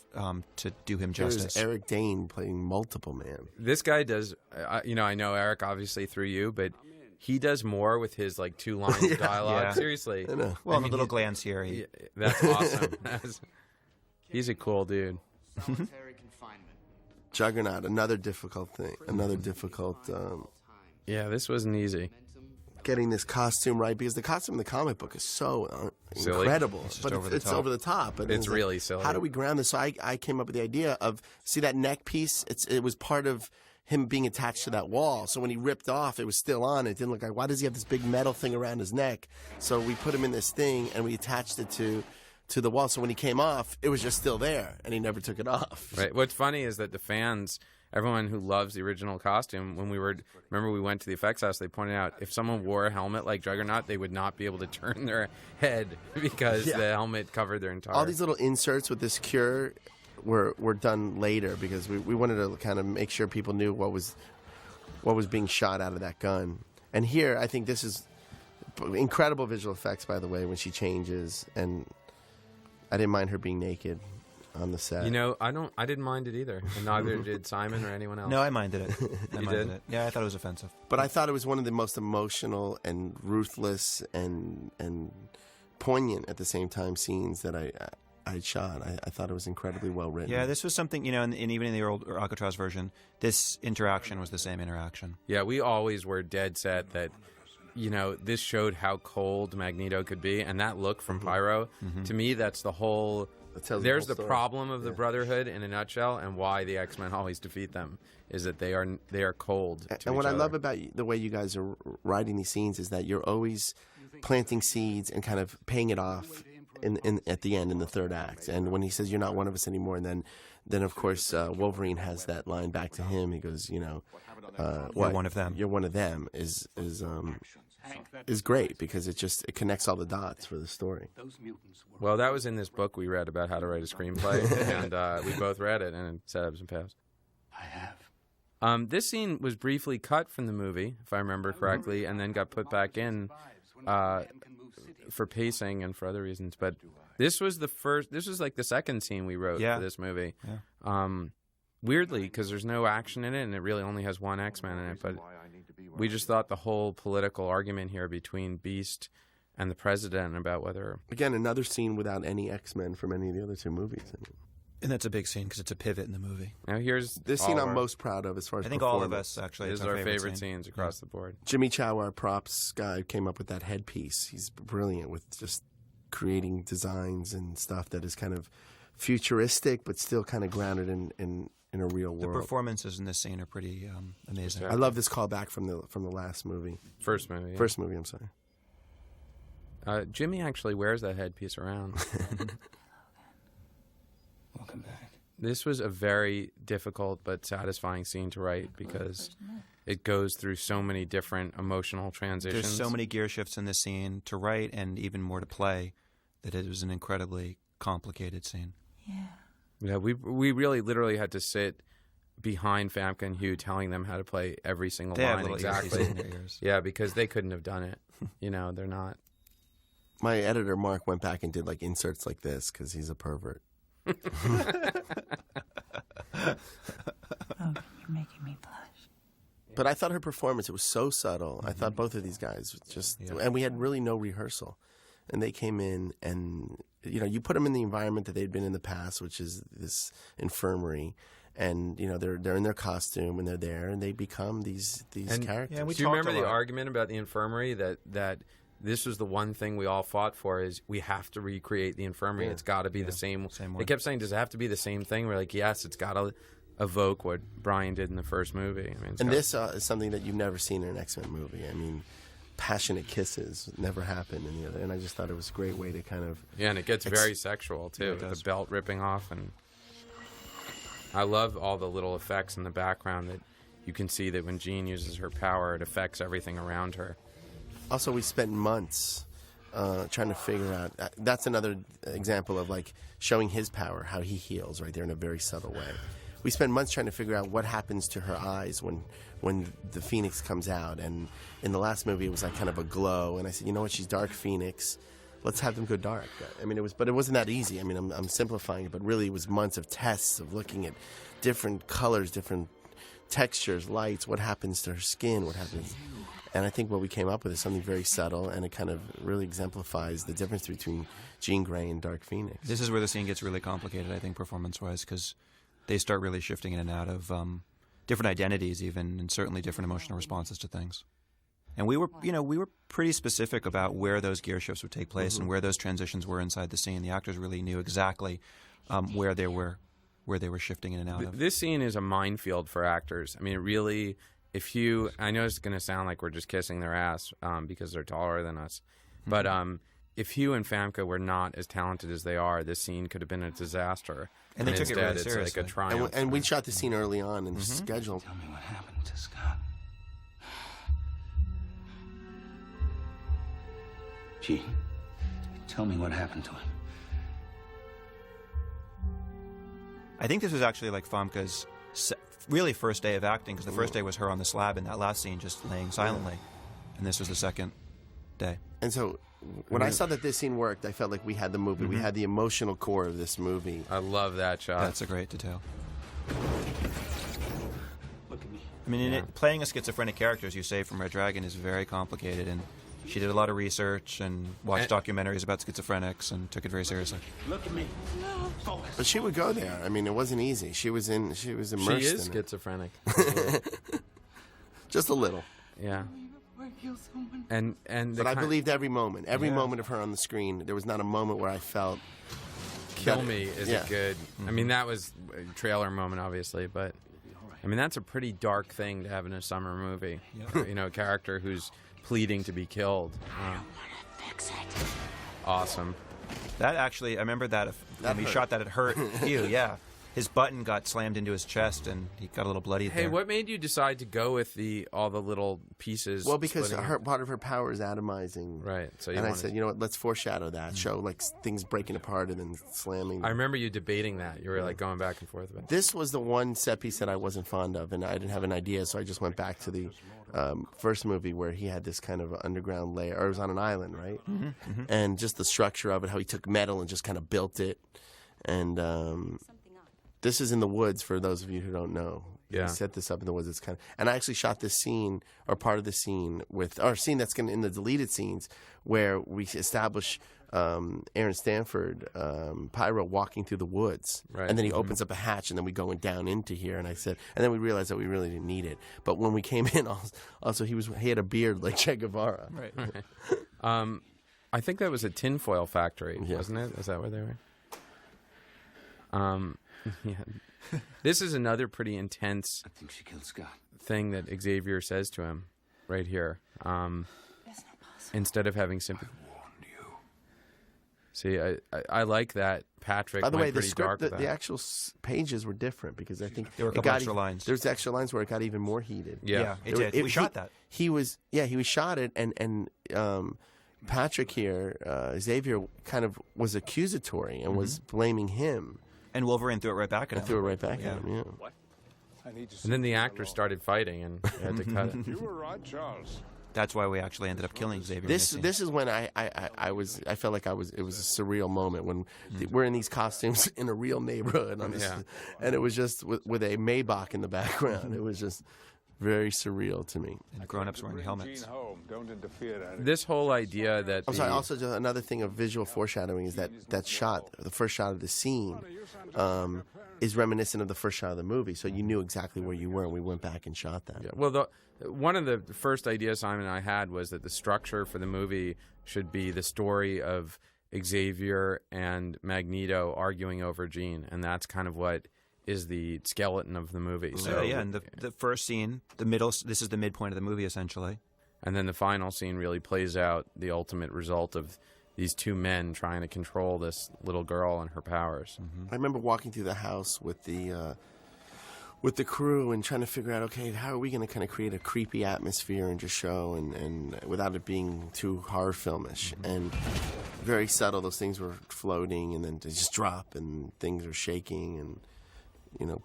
to do him justice. There's Eric Dane playing multiple man. This guy does. I know Eric obviously through you, but he does more with his like 2 lines of dialogue. Yeah. Seriously. I know. Well, a little glance here. That's awesome. He's a cool dude. Juggernaut, another difficult thing. Another difficult. Yeah, this wasn't easy. Getting this costume right, because the costume in the comic book is so Silly. incredible. It's just but over the it's top. over the top. But It's really silly. How do we ground this? So I came up with the idea of, see that neck piece? It was part of him being attached to that wall. So when he ripped off, it was still on. It didn't look like, why does he have this big metal thing around his neck? So we put him in this thing, and we attached it to the wall. So when he came off, it was just still there, and he never took it off. Right. What's funny is that the fans, everyone who loves the original costume, when we went to the effects house, they pointed out if someone wore a helmet like Juggernaut, they would not be able to turn their head because the helmet covered their entire. All these little inserts with this cure were done later because we wanted to kind of make sure people knew what was being shot out of that gun. And here, I think this is incredible visual effects, by the way, when she changes, and I didn't mind her being naked on the set. You know, I didn't mind it either, and neither did Simon or anyone else. No, I minded it. You did? It. Yeah, I thought it was offensive. But I thought it was one of the most emotional and ruthless and poignant at the same time scenes that I shot. I thought it was incredibly well written. Yeah, this was something, and even in the old Alcatraz version, this interaction was the same interaction. Yeah, we always were dead set that, this showed how cold Magneto could be, and that look from Pyro, to me, that's the whole. There's the problem of the Brotherhood in a nutshell, and why the X-Men always defeat them is that they are cold. And what I love about the way you guys are writing these scenes is that you're always planting seeds and kind of paying it off at the end in the third act. And when he says you're not one of us anymore, and then of course Wolverine has that line back to him. He goes, you're one of them. You're one of them is great because it connects all the dots for the story. Well, that was in this book we read about how to write a screenplay, and we both read it, and it said ups and pass. I have. This scene was briefly cut from the movie, if I remember correctly, and then got put back in for pacing and for other reasons. But this was like the second scene we wrote for this movie. Yeah. Weirdly, because there's no action in it, and it really only has one X-Man in it, but we just thought the whole political argument here between Beast and the President about whether... Again, another scene without any X-Men from any of the other 2 movies. And that's a big scene because it's a pivot in the movie. Now here's this scene I'm most proud of as far as I think all of us, actually. This is our favorite scenes across the board. Jimmy Chow, our props guy, came up with that headpiece. He's brilliant with just creating designs and stuff that is kind of futuristic but still kind of grounded in a real world. The performances in this scene are pretty amazing. I love this callback from the last movie. First movie. Yeah. First movie, I'm sorry. Jimmy actually wears that headpiece around. Welcome back. This was a very difficult but satisfying scene to write because it goes through so many different emotional transitions. There's so many gear shifts in this scene to write and even more to play that it was an incredibly complicated scene. Yeah, we really literally had to sit behind Famke and Hugh telling them how to play every single line exactly. Yeah, because they couldn't have done it. They're not. My editor, Mark, went back and did like inserts like this because he's a pervert. Oh, you're making me blush. But I thought her performance, it was so subtle. I thought both of these guys just, and we had really no rehearsal. And they came in and, you put them in the environment that they'd been in the past, which is this infirmary. and they're in their costume and they're there and they become these characters. Do you remember the argument about the infirmary that this was the one thing we all fought for, is we have to recreate the infirmary. It's got to be the same way. They kept saying, does it have to be the same thing? We're like, yes, it's got to evoke what Brian did in the first movie. I mean, and this is something that you've never seen in an X-Men movie. I mean, passionate kisses never happened in the other, and I just thought it was a great way to kind of... Yeah, and it gets very sexual, too, with the belt ripping off. And I love all the little effects in the background that you can see that when Jean uses her power, it affects everything around her. Also, we spent months trying to figure out... that's another example of, like, showing his power, how he heals right there in a very subtle way. We spent months trying to figure out what happens to her eyes when the Phoenix comes out. And in the last movie, it was like kind of a glow. And I said, you know what, she's Dark Phoenix. Let's have them go dark. I mean, but it wasn't that easy. I mean, I'm simplifying it, but really it was months of tests of looking at different colors, different textures, lights, what happens to her skin, what happens... And I think what we came up with is something very subtle, and it kind of really exemplifies the difference between Jean Grey and Dark Phoenix. This is where the scene gets really complicated, I think, performance-wise, because they start really shifting in and out of different identities, even, and certainly different emotional responses to things. And we were pretty specific about where those gear shifts would take place and where those transitions were inside the scene. The actors really knew exactly where they were shifting in and out of. This scene is a minefield for actors. I mean, it really... I know it's going to sound like we're just kissing their ass because they're taller than us, but if Hugh and Famke were not as talented as they are, this scene could have been a disaster. And they took it really it's seriously. like a triumph. And we shot the scene early on in the schedule. Tell me what happened to Scott. Jean, tell me what happened to him. I think this was actually like Famke's really first day of acting, because the first day was her on the slab in that last scene just laying silently, and this was the second day. And so when I saw that this scene worked, I felt like we had the movie. We had the emotional core of this movie. I love that shot. That's a great detail. Look at me. I mean, playing a schizophrenic character, as you say, from Red Dragon is very complicated, and she did a lot of research and watched documentaries about schizophrenics and took it very seriously. Look at me. But she would go there. I mean, it wasn't easy. She was immersed She is in schizophrenic. Just a little. Yeah. And but I believed every moment. Every moment of her on the screen. There was not a moment where I felt... Kill me is a good... I mean, that was a trailer moment, obviously, but... I mean, that's a pretty dark thing to have in a summer movie. A character who's pleading to be killed. I don't want to fix it. Awesome. That actually, I remember that when we shot that, it hurt Hugh, yeah. His button got slammed into his chest, and he got a little bloody there. Hey, what made you decide to go with all the little pieces? Well, because part of her power is atomizing. Right. So I said, you know what, let's foreshadow that. Show like things breaking apart and then slamming. I remember you debating that. You were like going back and forth about it. This was the one set piece that I wasn't fond of, and I didn't have an idea, so I just went back to the first movie where he had this kind of underground layer, or it was on an island, right? And just the structure of it, how he took metal and just kind of built it. And this is in the woods, for those of you who don't know. Yeah. He set this up in the woods. It's kind of, and I actually shot this scene, or part of the scene, or scene that's in the deleted scenes, where we establish Aaron Stanford, Pyro, walking through the woods. Right. And then he opens up a hatch, and then we go down into here. And I said, and then we realized that we really didn't need it. But when we came in, also he had a beard like Che Guevara. Right. I think that was a tinfoil factory, wasn't it? Is that where they were? Yeah. This is another pretty intense I think she killed Scott. thing that Xavier says to him right here. That's not possible. Instead of having sympathy. See, I like that Patrick. By the way, went the pretty script, dark with the that. actual pages were different, because I think there were a couple extra lines. There's extra lines where it got even more heated. Yeah, it did. We shot that. He shot it, and Patrick here, Xavier, kind of was accusatory and was blaming him. And Wolverine threw it right back at him. Threw it right back at him, yeah. What? And then the actors started fighting, and we had to cut it. You were right, Charles. That's why we actually ended up killing Xavier. This is when I felt like it was a surreal moment when we're in these costumes in a real neighborhood, and it was just with a Maybach in the background. It was just very surreal to me. And grown-ups wearing helmets. This whole idea that I'm sorry. Also, just another thing of visual foreshadowing is that shot, the first shot of the scene, is reminiscent of the first shot of the movie, so you knew exactly where you were, and we went back and shot that. Yeah. Well, one of the first ideas Simon and I had was that the structure for the movie should be the story of Xavier and Magneto arguing over Jean, and that's kind of what is the skeleton of the movie. So yeah, and the first scene, the middle, this is the midpoint of the movie, essentially. And then the final scene really plays out the ultimate result of these two men trying to control this little girl and her powers. I remember walking through the house with the crew and trying to figure out, okay, how are we going to kind of create a creepy atmosphere and just show and without it being too horror filmish. And very subtle, those things were floating and then they just drop and things are shaking, and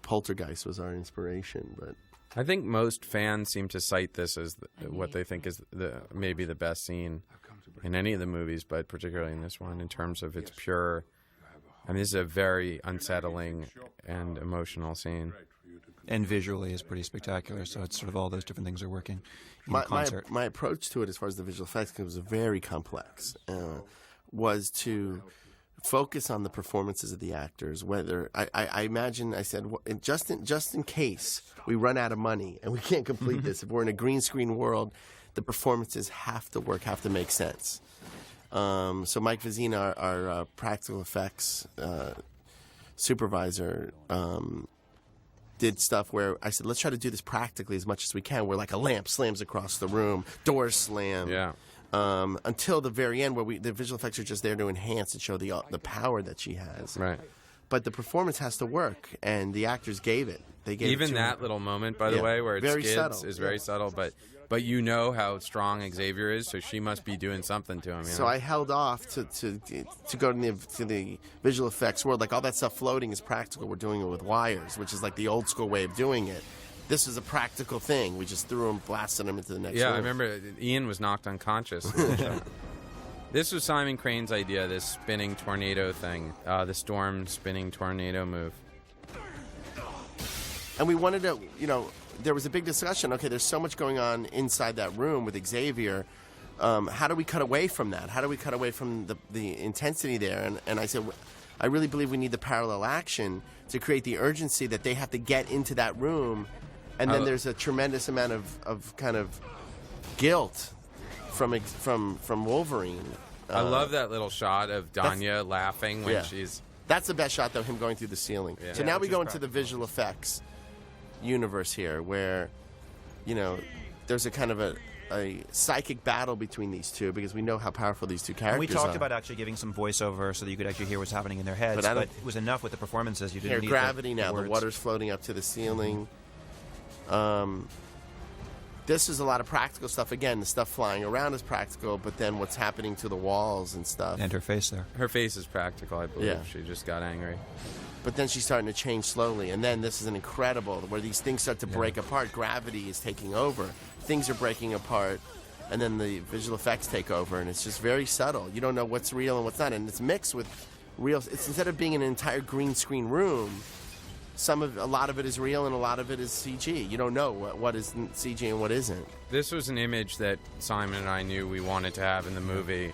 Poltergeist was our inspiration. But I think most fans seem to cite this as what they think is maybe the best scene in any of the movies, but particularly in this one in terms of its pure. I mean, this is a very unsettling and emotional scene. And visually is pretty spectacular, so it's sort of all those different things are working in concert. My approach to it, as far as the visual effects, because it was very complex, was to focus on the performances of the actors. Whether I imagine, I said, just in case we run out of money and we can't complete this, if we're in a green screen world, the performances have to work, have to make sense. So Mike Vizina, our practical effects supervisor, did stuff where I said, let's try to do this practically as much as we can, where like a lamp slams across the room, doors slam. Yeah. Until the very end, where the visual effects are just there to enhance and show the power that she has. Right. But the performance has to work, and the actors gave it. They gave even it that little moment, by the way, where it very skids subtle. is very subtle, but you know how strong Xavier is, so she must be doing something to him. So I held off to go to the visual effects world. Like all that stuff floating is practical. We're doing it with wires, which is like the old school way of doing it. This is a practical thing. We just threw him, blasted him into the next room. I remember Ian was knocked unconscious. This was Simon Crane's idea, this spinning tornado thing, the storm spinning tornado move. And we wanted to, there was a big discussion. Okay, there's so much going on inside that room with Xavier. How do we cut away from that? How do we cut away from the intensity there? And I said, I really believe we need the parallel action to create the urgency that they have to get into that room. And then there's a tremendous amount of kind of guilt from Wolverine. I love that little shot of Danya laughing when she's... That's the best shot, though, him going through the ceiling. Yeah. So now we go into the visual effects universe here, where, there's a kind of a psychic battle between these two, because we know how powerful these two characters are. We talked about actually giving some voiceover so that you could actually hear what's happening in their heads, but it was enough with the performances. You didn't need gravity the now. words. The water's floating up to the ceiling. This is a lot of practical stuff. Again, the stuff flying around is practical, but then what's happening to the walls and stuff. And her face there. Her face is practical, I believe. Yeah. She just got angry. But then she's starting to change slowly, and then this is an incredible, where these things start to break apart. Gravity is taking over. Things are breaking apart, and then the visual effects take over, and it's just very subtle. You don't know what's real and what's not, and it's mixed with real. It's instead of being an entire green screen room, a lot of it is real and a lot of it is CG. You don't know what is CG and what isn't. This was an image that Simon and I knew we wanted to have in the movie.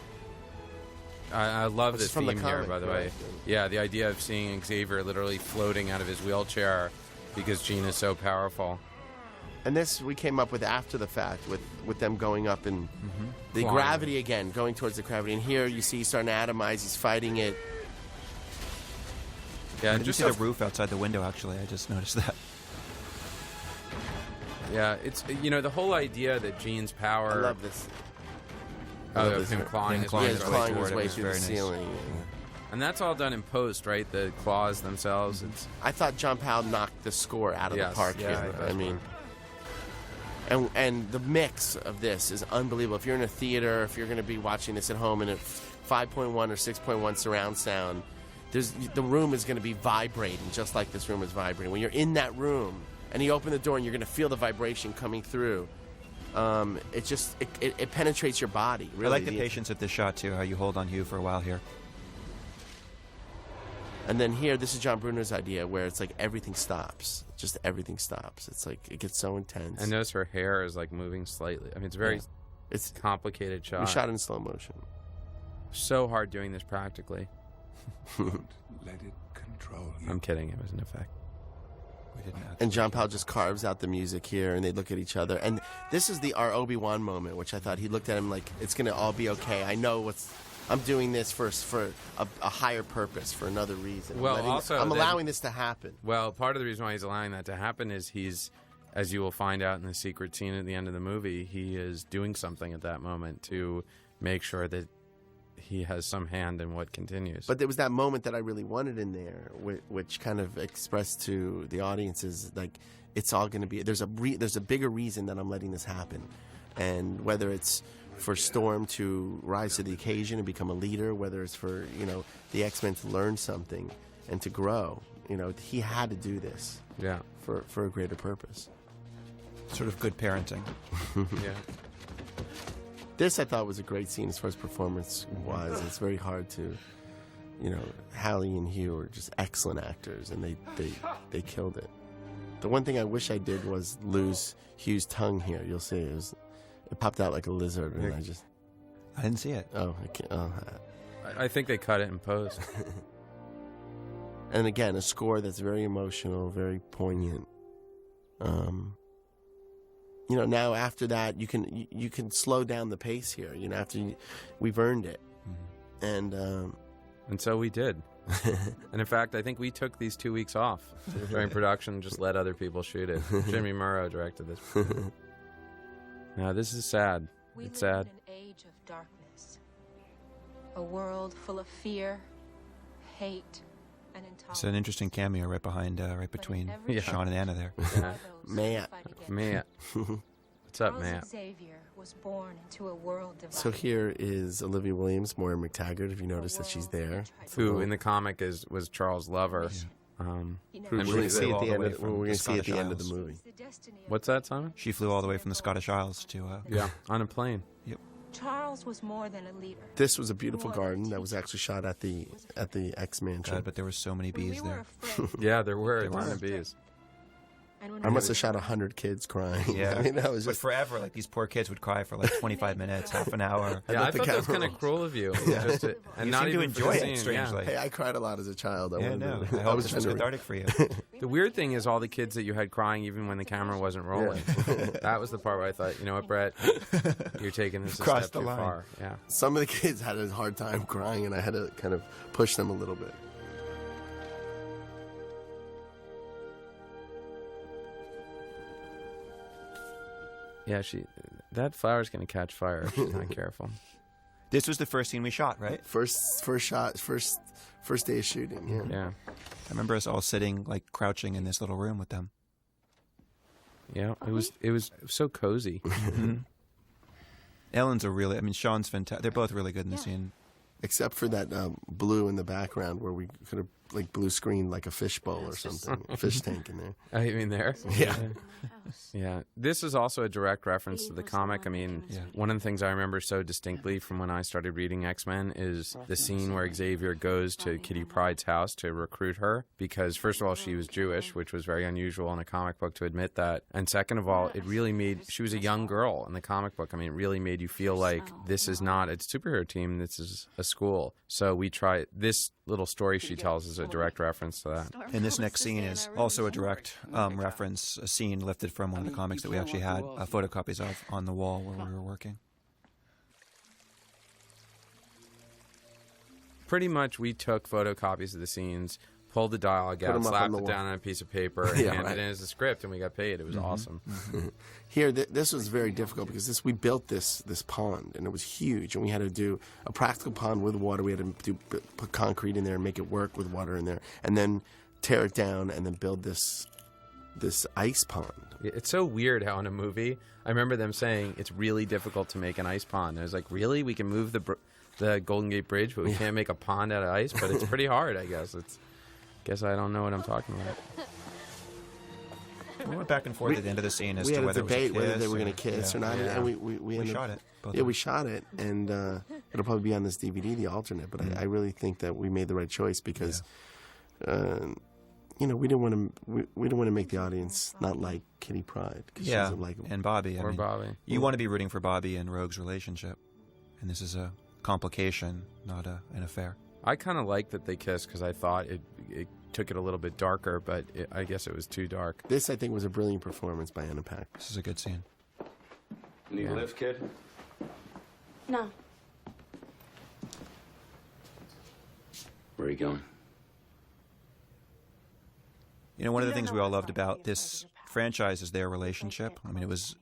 I love this theme here, by the way. Yeah, the idea of seeing Xavier literally floating out of his wheelchair because Jean is so powerful. And this we came up with after the fact, with them going up and the Flying. gravity again, going towards the gravity. And here you see he's starting to atomize, he's fighting it. Yeah, just see the roof outside the window, actually. I just noticed that. Yeah, it's, the whole idea that Jean's power... I love this. Of him clawing his way through the ceiling. And that's all done in post, right? The claws themselves. I thought John Powell knocked the score out of the park here. I mean, and the mix of this is unbelievable. If you're in a theater, if you're going to be watching this at home in a 5.1 or 6.1 surround sound, the room is going to be vibrating just like this room is vibrating. When you're in that room and you open the door and you're going to feel the vibration coming through. It penetrates your body. Really. I like the patience of this shot too. How you hold on Hugh for a while here. And then here, this is John Bruno's idea, where it's like everything stops. Just everything stops. It's like it gets so intense. And notice her hair is like moving slightly. I mean, it's very, it's complicated shot. We shot in slow motion. So hard doing this practically. Don't let it I'm kidding. It was an effect. We didn't. And John Powell just carves out the music here, and they look at each other. And this is our Obi-Wan moment, which I thought he looked at him like, it's going to all be okay. I know I'm doing this for a higher purpose, for another reason. Well, I'm allowing this to happen. Well, part of the reason why he's allowing that to happen is he's, as you will find out in the secret scene at the end of the movie, he is doing something at that moment to make sure that he has some hand in what continues. But there was that moment that I really wanted in there, which kind of expressed to the audiences, like, it's all going to be, there's a bigger reason that I'm letting this happen. And whether it's for Storm to rise to the occasion and become a leader, whether it's for, the X-Men to learn something and to grow, he had to do this. Yeah. For a greater purpose. Sort of good parenting. Yeah. This, I thought, was a great scene as far as performance-wise. It's very hard to, Hallie and Hugh are just excellent actors, and they killed it. The one thing I wish I did was lose Hugh's tongue here. You'll see. It popped out like a lizard, and I didn't see it. Oh, I can't. Oh. I think they cut it in post. And again, a score that's very emotional, very poignant. Now after that, you can slow down the pace here. We've earned it, and so we did. And in fact, I think we took these 2 weeks off during production, just let other people shoot it. Jimmy Murrow directed this. Now this is sad. It's sad. We live in an age of darkness, a world full of fear, hate, and intolerance. It's an interesting cameo right between Sean and Anna there. Matt. What's up, Matt? Xavier was born into a world divided. So here is Olivia Williams, Moira McTaggart, if you notice that she's there. Who in the comic was Charles' lover. And we're going to see at the end of the movie. What's that, Simon? She flew all the way from the Scottish Isles to... on a plane. Yep. Charles was more than a leader. This was a beautiful garden that was actually shot at the X Mansion. God, but there were so many bees there. Yeah, there were a ton of bees. I must have shot 100 kids crying. Yeah, I mean, that was but just forever. Like these poor kids would cry for like 25 minutes, half an hour. Yeah, I thought that was kind of cruel of you. Yeah. And not even to enjoy it. Strangely, Hey, I cried a lot as a child. I hope this was cathartic for you. The weird thing is all the kids that you had crying even when the camera wasn't rolling. That was the part where I thought, you know what, Brett, you're taking this a step too far. Yeah. Some of the kids had a hard time crying, and I had to kind of push them a little bit. Yeah, that flower's going to catch fire if she's not careful. This was the first scene we shot, right? First shot, first day of shooting. Yeah. I remember us all sitting, like crouching in this little room with them. Yeah, it was so cozy. Ellen's Sean's fantastic. They're both really good in the scene. Except for that blue in the background where we could have like blue screened like a fish bowl or something, a fish tank in there. Oh, you mean there? Yeah. Yeah. This is also a direct reference to the comic. I mean, one of the things I remember so distinctly from when I started reading X-Men is the scene where Xavier goes to Kitty Pryde's house to recruit her because, first of all, she was Jewish, which was very unusual in a comic book to admit that. And second of all, it really made, she was a young girl in the comic book. I mean, it really made you feel like this is not a superhero team, this is a school. So we try, this little story she tells is a direct reference to that. And this next scene is also a direct reference, a scene lifted from one of the comics that we actually had photocopies of on the wall where we were working. Pretty much we took photocopies of the scenes, pulled the dialogue out, slapped it down on a piece of paper, and handed it in as a script, and we got paid. It was awesome. Here, this was very difficult because we built this pond, and it was huge, and we had to do a practical pond with water. We had to put concrete in there and make it work with water in there, and then tear it down and then build this ice pond. It's so weird how in a movie, I remember them saying it's really difficult to make an ice pond. And I was like, really? We can move the Golden Gate Bridge, but we can't make a pond out of ice? But it's pretty hard, I guess. Guess I don't know what I'm talking about. We went back and forth at the end of the scene as to whether debate whether they were going to kiss or not, and we shot it. We shot it, and it'll probably be on this DVD, the alternate. But I really think that we made the right choice because, we didn't want to make the audience not like Kitty Pryde. Yeah, she's unlikable. and Bobby. Bobby. You want to be rooting for Bobby and Rogue's relationship, and this is a complication, not an affair. I kind of liked that they kissed because I thought it took it a little bit darker, but I guess it was too dark. This, I think, was a brilliant performance by Anna Paquin. This is a good scene. Need a lift, kid? No. Where are you going? You know, one of the things we all loved about this franchise is their relationship. I mean, it was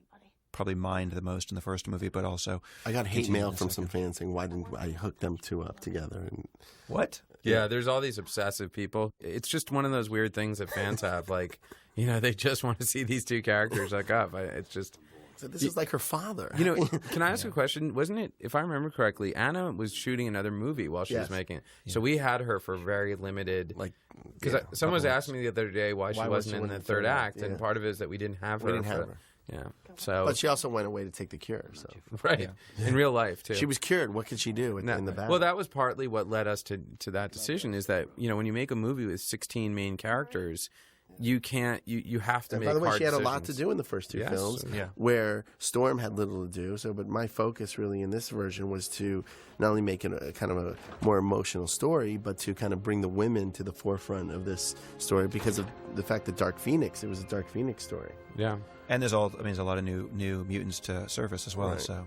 probably mined the most in the first movie, but also I got hate continued in mail the from second. some fans saying, why didn't I hook them two up together? And What? Yeah, there's all these obsessive people. It's just one of those weird things that fans have. Like, you know, they just want to see these two characters hook up. It's just... So this is like her father. You know, can I ask you a question? Wasn't it, if I remember correctly, Anna was shooting another movie while she was making it. So we had her for very limited... Like, because someone was asking me the other day why she wasn't in the third act, yeah. and part of it is that we didn't have her. We didn't have her. Yeah. So, But she also went away to take the cure. So right. In real life, too. she was cured. What could she do in the back? Well, that was partly what led us to that decision, is that, you know, when you make a movie with 16 main characters, you can't, you have to make by the way, hard she had decisions. a lot to do in the first two films, Yeah. where Storm had little to do. So, but my focus really in this version was to not only make it a kind of a more emotional story, but to kind of bring the women to the forefront of this story because of the fact that Dark Phoenix, it was a Dark Phoenix story. Yeah. And there's a lot of new mutants to surface as well. Right. So,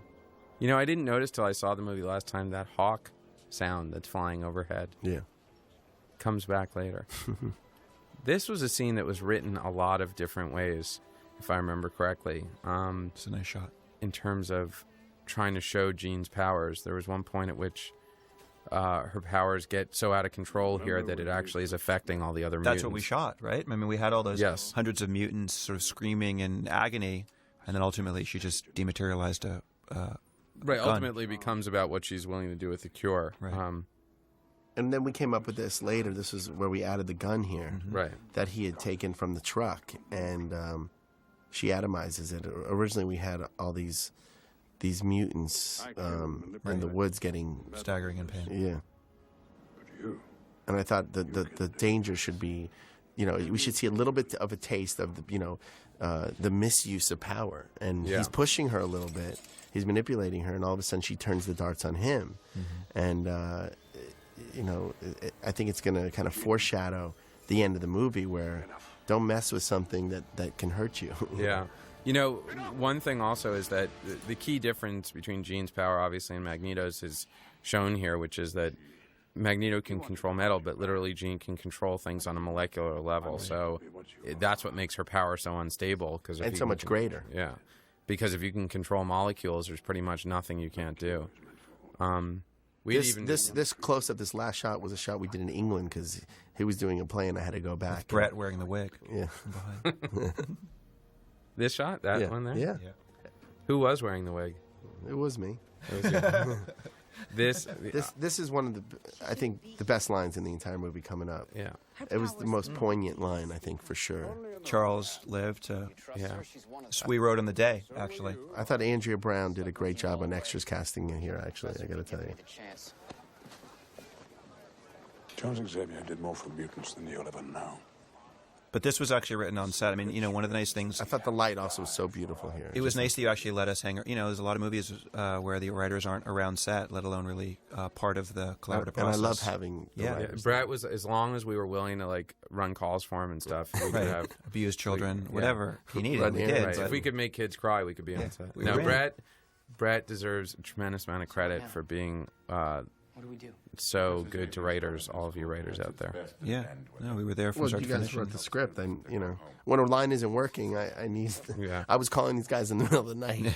You know, I didn't notice till I saw the movie last time that hawk sound that's flying overhead. Yeah. Comes back later. This was a scene that was written a lot of different ways, if I remember correctly. it's a nice shot. In terms of trying to show Jean's powers, there was one point at which her powers get so out of control here that it actually is affecting all the other mutants. That's what we shot, right? I mean, we had all those hundreds of mutants sort of screaming in agony, and then ultimately she just dematerialized a right. gun. Ultimately, becomes about what she's willing to do with the cure. Right. And then we came up with this later. This is where we added the gun here, Right. that he had taken from the truck, and she atomizes it. Originally, we had all these mutants in the woods getting staggering in pain. Yeah. And I thought the danger should be, you know, we should see a little bit of a taste of the misuse of power, and he's pushing her a little bit. He's manipulating her, and all of a sudden she turns the darts on him, and you know, I think it's going to kind of foreshadow the end of the movie where don't mess with something that can hurt you. Yeah. You know, one thing also is that the key difference between Jean's power, obviously, and Magneto's is shown here, which is that Magneto can control metal, but literally Jean can control things on a molecular level. So that's what makes her power so unstable. And so much greater. Yeah. Because if you can control molecules, there's pretty much nothing you can't do. This close up, this last shot was a shot we did in England because he was doing a play and I had to go back. With Brett wearing the wig. Yeah. This shot? That one there? Yeah. Who was wearing the wig? It was me. It was you. This is one of I think, the best lines in the entire movie coming up. Yeah. It was the most poignant line, I think, for sure. Charles lived. We wrote on the day, actually. I thought Andrea Brown did a great job on extras casting in here, actually, I got to tell you. Charles Xavier did more for mutants than you'll ever know. But this was actually written on set. I mean, you know, one of the nice things... I thought the light also was so beautiful here. It was nice that you actually let us hang... You know, there's a lot of movies where the writers aren't around set, let alone really part of the collaborative process. And I love having the writers. Brett was, as long as we were willing to, like, run calls for him and stuff, we could have... Abused children, whatever he needed. We did. Right. If we could make kids cry, we could be on set. We No, ran. Brett deserves a tremendous amount of credit for being... what do we do? So good to writers, all of you writers out there. Yeah, no, we were there from start to finish. You guys wrote the script, and you know, when a line isn't working, I need. I was calling these guys in the middle of the night.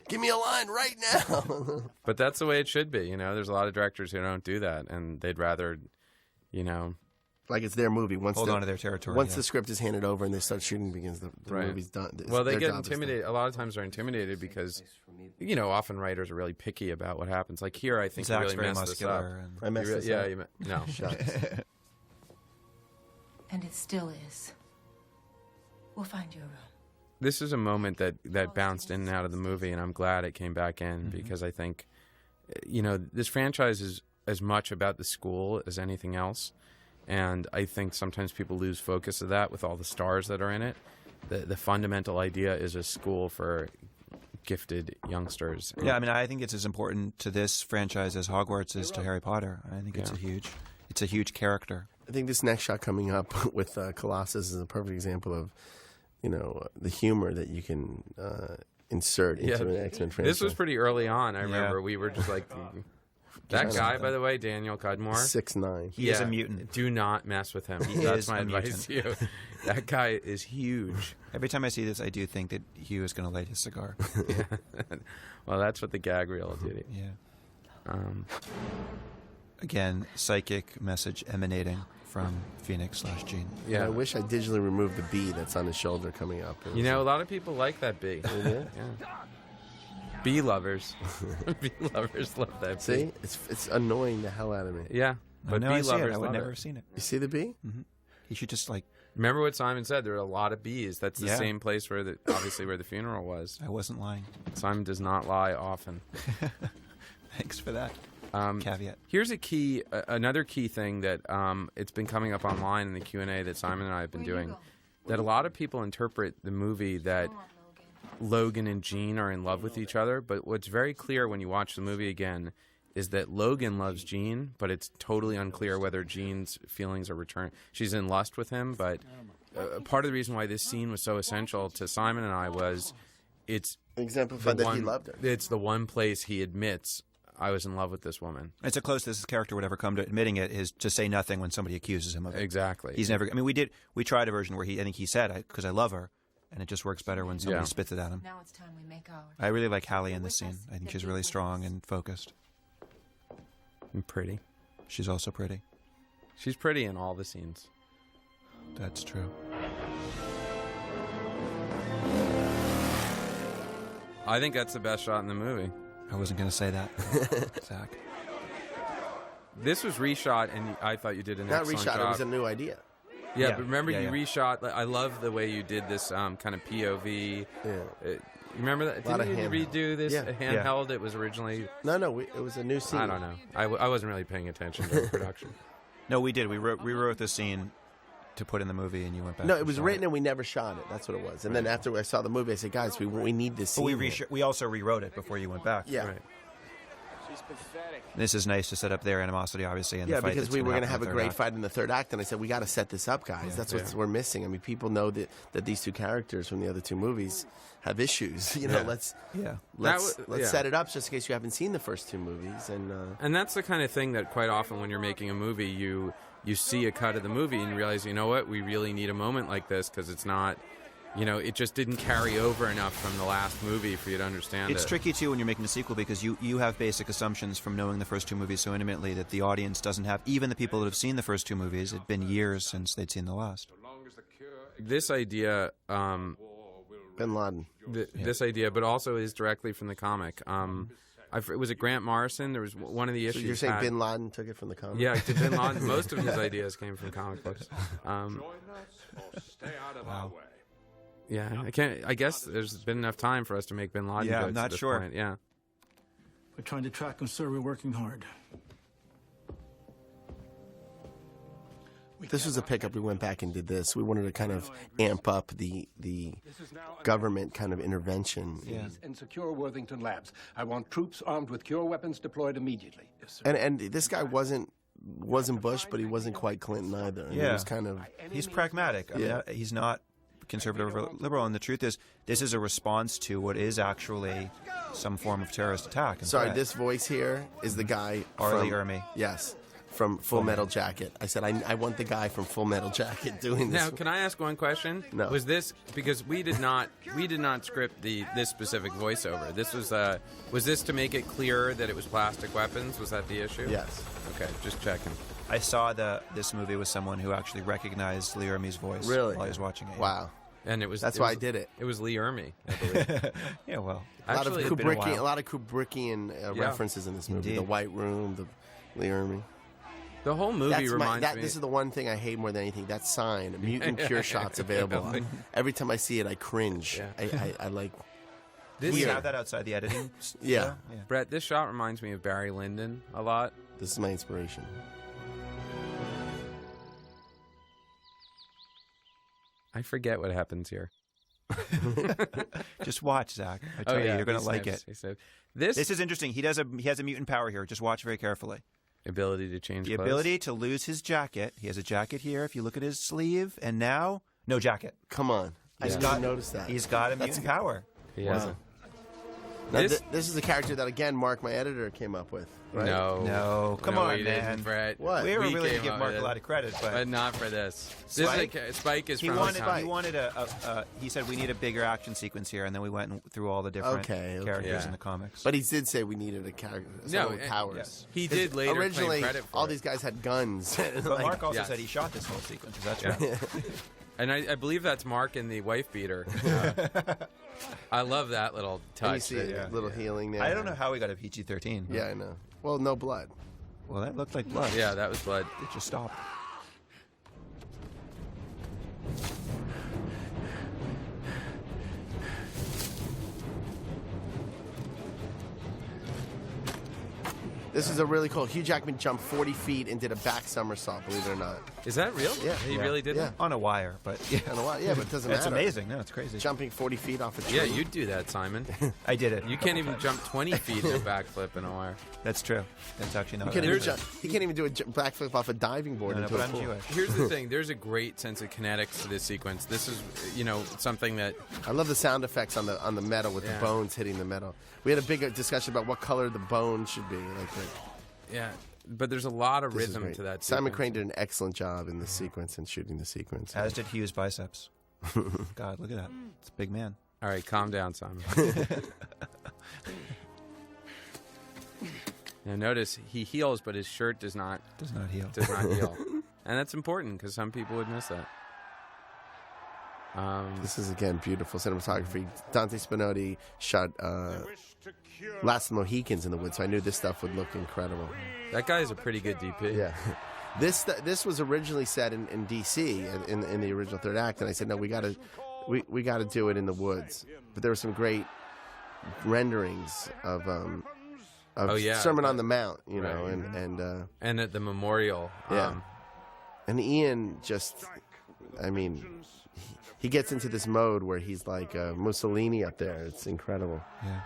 Give me a line right now. But that's the way it should be. You know, there's a lot of directors who don't do that, and they'd rather, you know, like it's their movie. Hold on to their territory. Once the script is handed over and they start shooting, begins the movie's done. Well, they get intimidated. A lot of times they're intimidated because, you know, often writers are really picky about what happens. Like here, I think Zach's you really messed this up. I messed this up. No. And it still is. We'll find you a room. This is a moment that bounced in and out of the movie, and I'm glad it came back in because I think, you know, this franchise is as much about the school as anything else. And I think sometimes people lose focus of that with all the stars that are in it. The fundamental idea is a school for gifted youngsters. Yeah, I mean, I think it's as important to this franchise as Hogwarts is to Harry Potter. I think it's It's a huge character. I think this next shot coming up with Colossus is a perfect example of, the humor that you can insert into an X-Men franchise. This was pretty early on. I remember we were just like, that guy, by the way, Daniel Cudmore. 6'9". He is a mutant. Do not mess with him. He That's is my a advice to you. That guy is huge. Every time I see this, I do think that Hugh is going to light his cigar. Well, that's what the gag reel will do. Yeah. Again, psychic message emanating from Phoenix/Jean. Yeah, I wish I digitally removed the bee that's on his shoulder coming up. A lot of people like that bee. Yeah. Bee lovers. Bee lovers love that bee. See? It's annoying the hell out of me. Yeah. But bee bee lovers I would love never it. have seen it. You see the bee? Mm-hmm. You should just Remember what Simon said? There are a lot of bees. That's the Yeah. same place where obviously where the funeral was. I wasn't lying. Simon does not lie often. Thanks for that caveat. Here's another key thing that it's been coming up online in the Q&A that Simon and I have been doing, that a lot of people interpret the movie that Logan and Jean are in love with each other, but what's very clear when you watch the movie again is that Logan loves Jean, but it's totally unclear whether Jean's feelings are returned. She's in lust with him, but part of the reason why this scene was so essential to Simon and I was it's exemplified that he loved her. It's the one place he admits, I was in love with this woman. It's the closest this character would ever come to admitting it is to say nothing when somebody accuses him of it. Exactly. He's never. I mean, we tried a version where I think he said, "Because I love her," and it just works better when somebody spits it at him. Now it's time we make ours. I really like Hallie in this scene. I think she's really strong and focused. And pretty. She's also pretty. She's pretty in all the scenes. That's true. I think that's the best shot in the movie. I wasn't going to say that, Zach. This was reshot, and I thought you did an excellent job. Not reshot, it was a new idea. Yeah, but remember you reshot. I love the way you did this kind of POV. Yeah. You remember that? Didn't you redo this handheld? It was originally... No, it was a new scene. I don't know. I wasn't really paying attention to the production. No, we did. We rewrote the scene to put in the movie, and you went back. No, it was written and we never shot it. That's what it was. And then after I saw the movie, I said, guys, we need this scene. But we also rewrote it before you went back. Yeah. Right. She's pathetic. This is nice to set up their animosity, obviously, in the fight. Because we were going to have a great fight in the third act, and I said, we got to set this up, guys. That's what we're missing. I mean, people know that these two characters from the other two movies have issues. Let's set it up just in case you haven't seen the first two movies. And that's the kind of thing that quite often when you're making a movie, you see a cut of the movie and you realize, you know what, we really need a moment like this because it's not... it just didn't carry over enough from the last movie for you to understand it. It's tricky, too, when you're making a sequel because you have basic assumptions from knowing the first two movies so intimately that the audience doesn't have. Even the people that have seen the first two movies, it's been years since they'd seen the last. This idea... Bin Laden. This idea, but also is directly from the comic. Was it Grant Morrison? There was one of the issues. So you're saying Bin Laden took it from the comic? Yeah, Bin Laden. Most of his ideas came from comic books. Stay out of our way. Yeah, I guess there's been enough time for us to make Bin Laden jokes I'm not at this sure. point. Yeah. We're trying to track him, sir. We're working hard. This was a pickup. We went back and did this. We wanted to kind of amp up the government kind of intervention. Yeah. And secure Worthington Labs. I want troops armed with cure weapons deployed immediately. Yes, sir. And this guy wasn't Bush, but he wasn't quite Clinton either. Yeah. He was kind of... He's pragmatic. I mean, he's not conservative or liberal. And the truth is, this is a response to what is actually some form of terrorist attack. Sorry, this voice here is the guy Arlie Ermey. Yes. From Full Metal Jacket. I said, I want the guy from Full Metal Jacket doing this. Now, can I ask one question? No. Was this because we did not script this specific voiceover? This was this to make it clearer that it was plastic weapons? Was that the issue? Yes. Okay, just checking. I saw this movie with someone who actually recognized Lee Ermey's voice really? while he was watching it. Wow. And that's why I did it. It was Lee Ermey, I believe. Yeah, well. A lot of Kubrickian references in this movie. Indeed. The White Room, the Lee Ermey. The whole movie reminds me... This is the one thing I hate more than anything. That sign, Mutant Cure Shots available. Every time I see it, I cringe. Yeah. I like... We have that outside the editing. Yeah. Brett, this shot reminds me of Barry Lyndon a lot. This is my inspiration. I forget what happens here. Just watch, Zach. I tell you, you're going to like it. This is interesting. He has a mutant power here. Just watch very carefully. ability to change The clothes. ability to lose his jacket. He has a jacket here, if you look at his sleeve, and now, no jacket. Come on. I didn't notice that. He's got a mutant power. Yeah. Wow. Now, this is a character that, again, Mark, my editor, came up with. Right? No, come on, we man. didn't, Brett. What? We were really came to give up Mark with a lot of credit, but not for this. Spike? Spike is He from wanted. Spike. He wanted he said we need a bigger action sequence here, and then we went through all the different characters in the comics. But he did say we needed a character with powers. Yes. He did later originally, claim credit for all it. these guys had guns. But Mark also said he shot this whole sequence. Is that true? And I believe that's Mark in the wife beater. I love that little touch. And you see a little healing there. I don't know how we got a PG-13. Yeah, I know. Well, no blood. Well, that looked like blood. Yeah, that was blood. It just stopped. This is a really cool. Hugh Jackman jumped 40 feet and did a back somersault, believe it or not. Is that real? Yeah. He really did that? On a wire, but yeah. On a wire, yeah, but it doesn't It's matter. amazing. No, it's crazy. Jumping 40 feet off a tree. Yeah, you'd do that, Simon. I did it. You can't even jump 20 feet in a backflip in a wire. That's true. That's actually not. He can't even do a backflip off a diving board into a pool. Here's the thing. There's a great sense of kinetics to this sequence. This is, something that... I love the sound effects on the metal with the bones hitting the metal. We had a big discussion about what color the bone should be. Yeah, but there's a lot of This is rhythm great. to that Simon sequence. Crane did an excellent job in the sequence and shooting the sequence. As did Hugh's biceps. God, look at that. It's a big man. All right, calm down, Simon. Now notice he heals, but his shirt does not heal. Does not heal, and that's important because some people would miss that. This is, again, beautiful cinematography. Dante Spinotti shot Last of the Mohicans in the woods, so I knew this stuff would look incredible. That guy is a pretty good DP. Yeah. This was originally set in D.C. in the original third act, and I said, no, we got to do it in the woods. But there were some great renderings of Sermon on the Mount, and at the memorial. Yeah. And Ian just, he gets into this mode where he's like Mussolini up there. It's incredible. Yeah.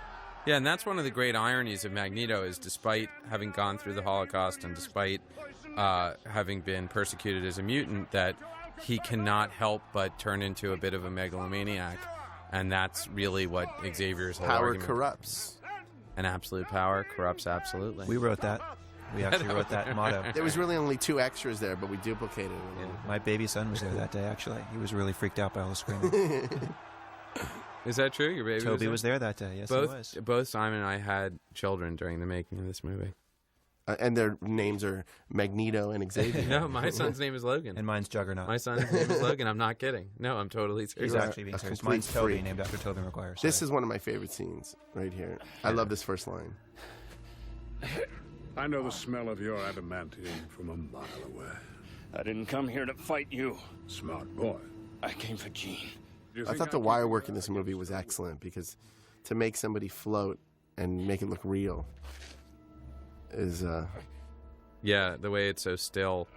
Yeah, and that's one of the great ironies of Magneto is despite having gone through the Holocaust and despite having been persecuted as a mutant, that he cannot help but turn into a bit of a megalomaniac. And that's really what Xavier's whole Power argument. corrupts. And absolute power corrupts absolutely. We wrote that. We actually wrote that motto. There was really only 2 extras there, but we duplicated it. Yeah. My baby son was there that day, actually. He was really freaked out by all the screaming. Is that true? Your baby Toby was there that day. Yes, he was. Both Simon and I had children during the making of this movie. And their names are Magneto and Xavier. No, my son's name is Logan. And mine's Juggernaut. My son's name is Logan. I'm not kidding. No, I'm totally serious. He's actually being serious. Mine's Toby, named after Tobey Maguire. Sorry. This is one of my favorite scenes right here. I love this first line. I know the smell of your adamantium from a mile away. I didn't come here to fight you. Smart boy. I came for Jean. I thought the wire work in this movie was excellent because to make somebody float and make it look real is... Yeah, the way it's so still,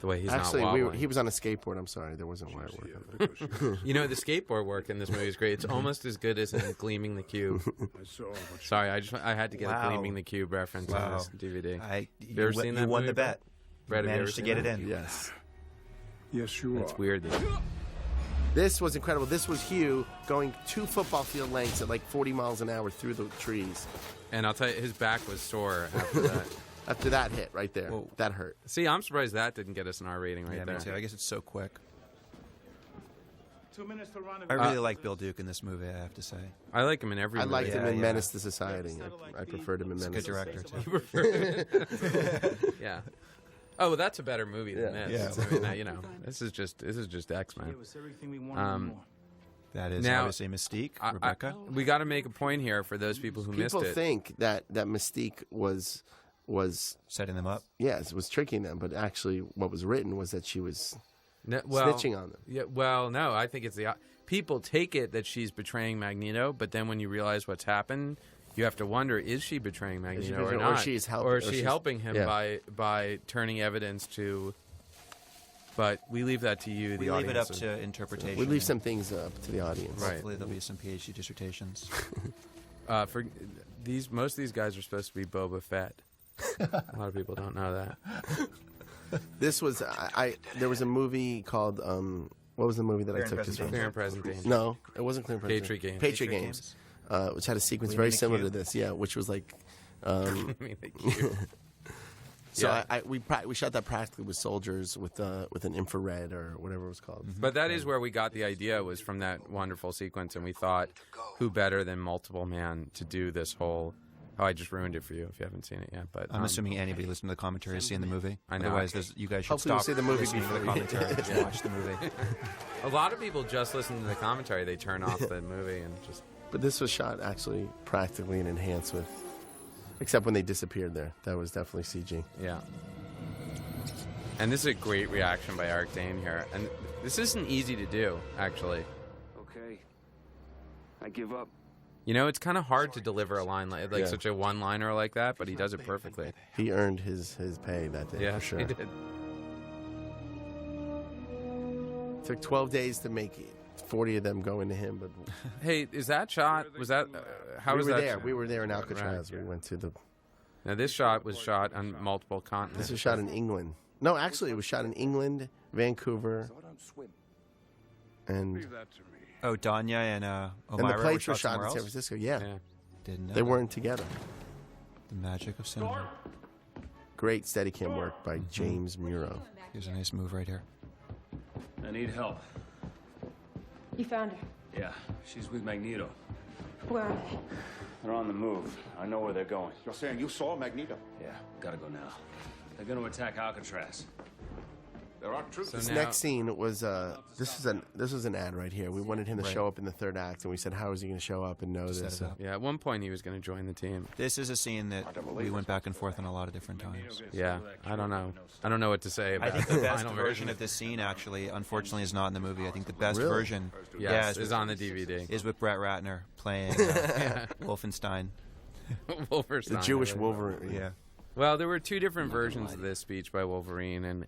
the way he's actually, not wobbling. he was on a skateboard. I'm sorry, there wasn't wire work. The skateboard work in this movie is great. It's almost as good as in Gleaming the Cube. Sorry, I had to get a Gleaming the Cube reference on this DVD. You ever seen that You won movie, the bet. Brett, You have you managed ever to get seen it that? in. Yes. Yes, you are. It's weird. This was incredible. This was Hugh going 2 football field lengths at like 40 miles an hour through the trees. And I'll tell you, his back was sore after that. After that hit right there. Whoa. That hurt. See, I'm surprised that didn't get us an R rating right there. Me too. I guess it's so quick. 2 minutes to run. I really like Bill Duke in this movie, I have to say. I like him in every movie. I liked him in Menace to Society. I preferred him in Menace to Society. Good director, too. Yeah. Oh, well, that's a better movie than this. Yeah. I mean, this is just X-Men. That is now, obviously Mystique, Rebecca. We got to make a point here for those people who missed it. People think that Mystique was setting them up. Yes, was tricking them, but actually what was written was that she was snitching on them. Yeah, well, no, I think it's the people take it that she's betraying Magneto, but then when you realize what's happened, you have to wonder: is she betraying Magneto or not? Or is she helping him by turning evidence to? But we leave that to you, the audience. We leave it up to interpretation. We leave some things up to the audience. Right. Hopefully there'll be some PhD dissertations. For most of these guys are supposed to be Boba Fett. A lot of people don't know that. This was there was a movie called what was the movie that I took this from? Clear and Present Danger. No, it wasn't Clear and Present. Patriot Games. Patriot Games, which had a sequence very similar to this. Yeah, which was like. So Yeah. we shot that practically with soldiers with an infrared or whatever it was called. But that is where we got the idea, was from that wonderful sequence, and we thought, who better than Multiple Man to do this whole... Oh, I just ruined it for you if you haven't seen it yet. But I'm assuming anybody listening to the commentary has seen the movie. I know. Otherwise, you guys should Hopefully stop see the movie listening to the before you- commentary and just watch the movie. A lot of people just listen to the commentary. They turn off the movie and just... But this was shot actually practically and enhanced with, except when they disappeared there. That was definitely CG. Yeah. And this is a great reaction by Eric Dane here. And this isn't easy to do, actually. Okay. I give up. You know, it's kind of hard to deliver a line like Yeah. such a one-liner like that, but he does it perfectly. He earned his pay that day, Yeah, for sure. he did. Took 12 days to make 40 of them go into him, but Hey, is that shot, was that, how we was were that there. shot? We were there in Alcatraz. Right. We went to the. Now, this shot was shot on multiple continents. This was shot in England. No, actually, it was shot in England, Vancouver, and Oh, Danya and Omira and the plates were shot shot in somewhere San else? Francisco. Yeah, Didn't know they that. weren't together. The magic of cinema. Great Steadicam work by James Muro. Here's a nice move right here. I need help. You found her. Yeah, she's with Magneto. Where are they? They're on the move. I know where they're going. You're saying you saw Magneto? Yeah, gotta go now. They're gonna attack Alcatraz. There are troops. This next scene was this was an ad right here. We wanted him to Right. show up in the third act, and we said, "How is he going to show up and know Set this?" it up. Yeah, at one point he was going to join the team. This is a scene that we went back and forth on a lot of different times. Yeah, I don't know. I don't know what to say about I think the the best final version of this scene, actually, unfortunately, is not in the movie. I think the best Really? version Yes, is is on the DVD. is with Brett Ratner playing Wolfenstein. Wolverine. The Jewish Wolverine. Yeah. Well, there were two different versions of this speech by Wolverine, and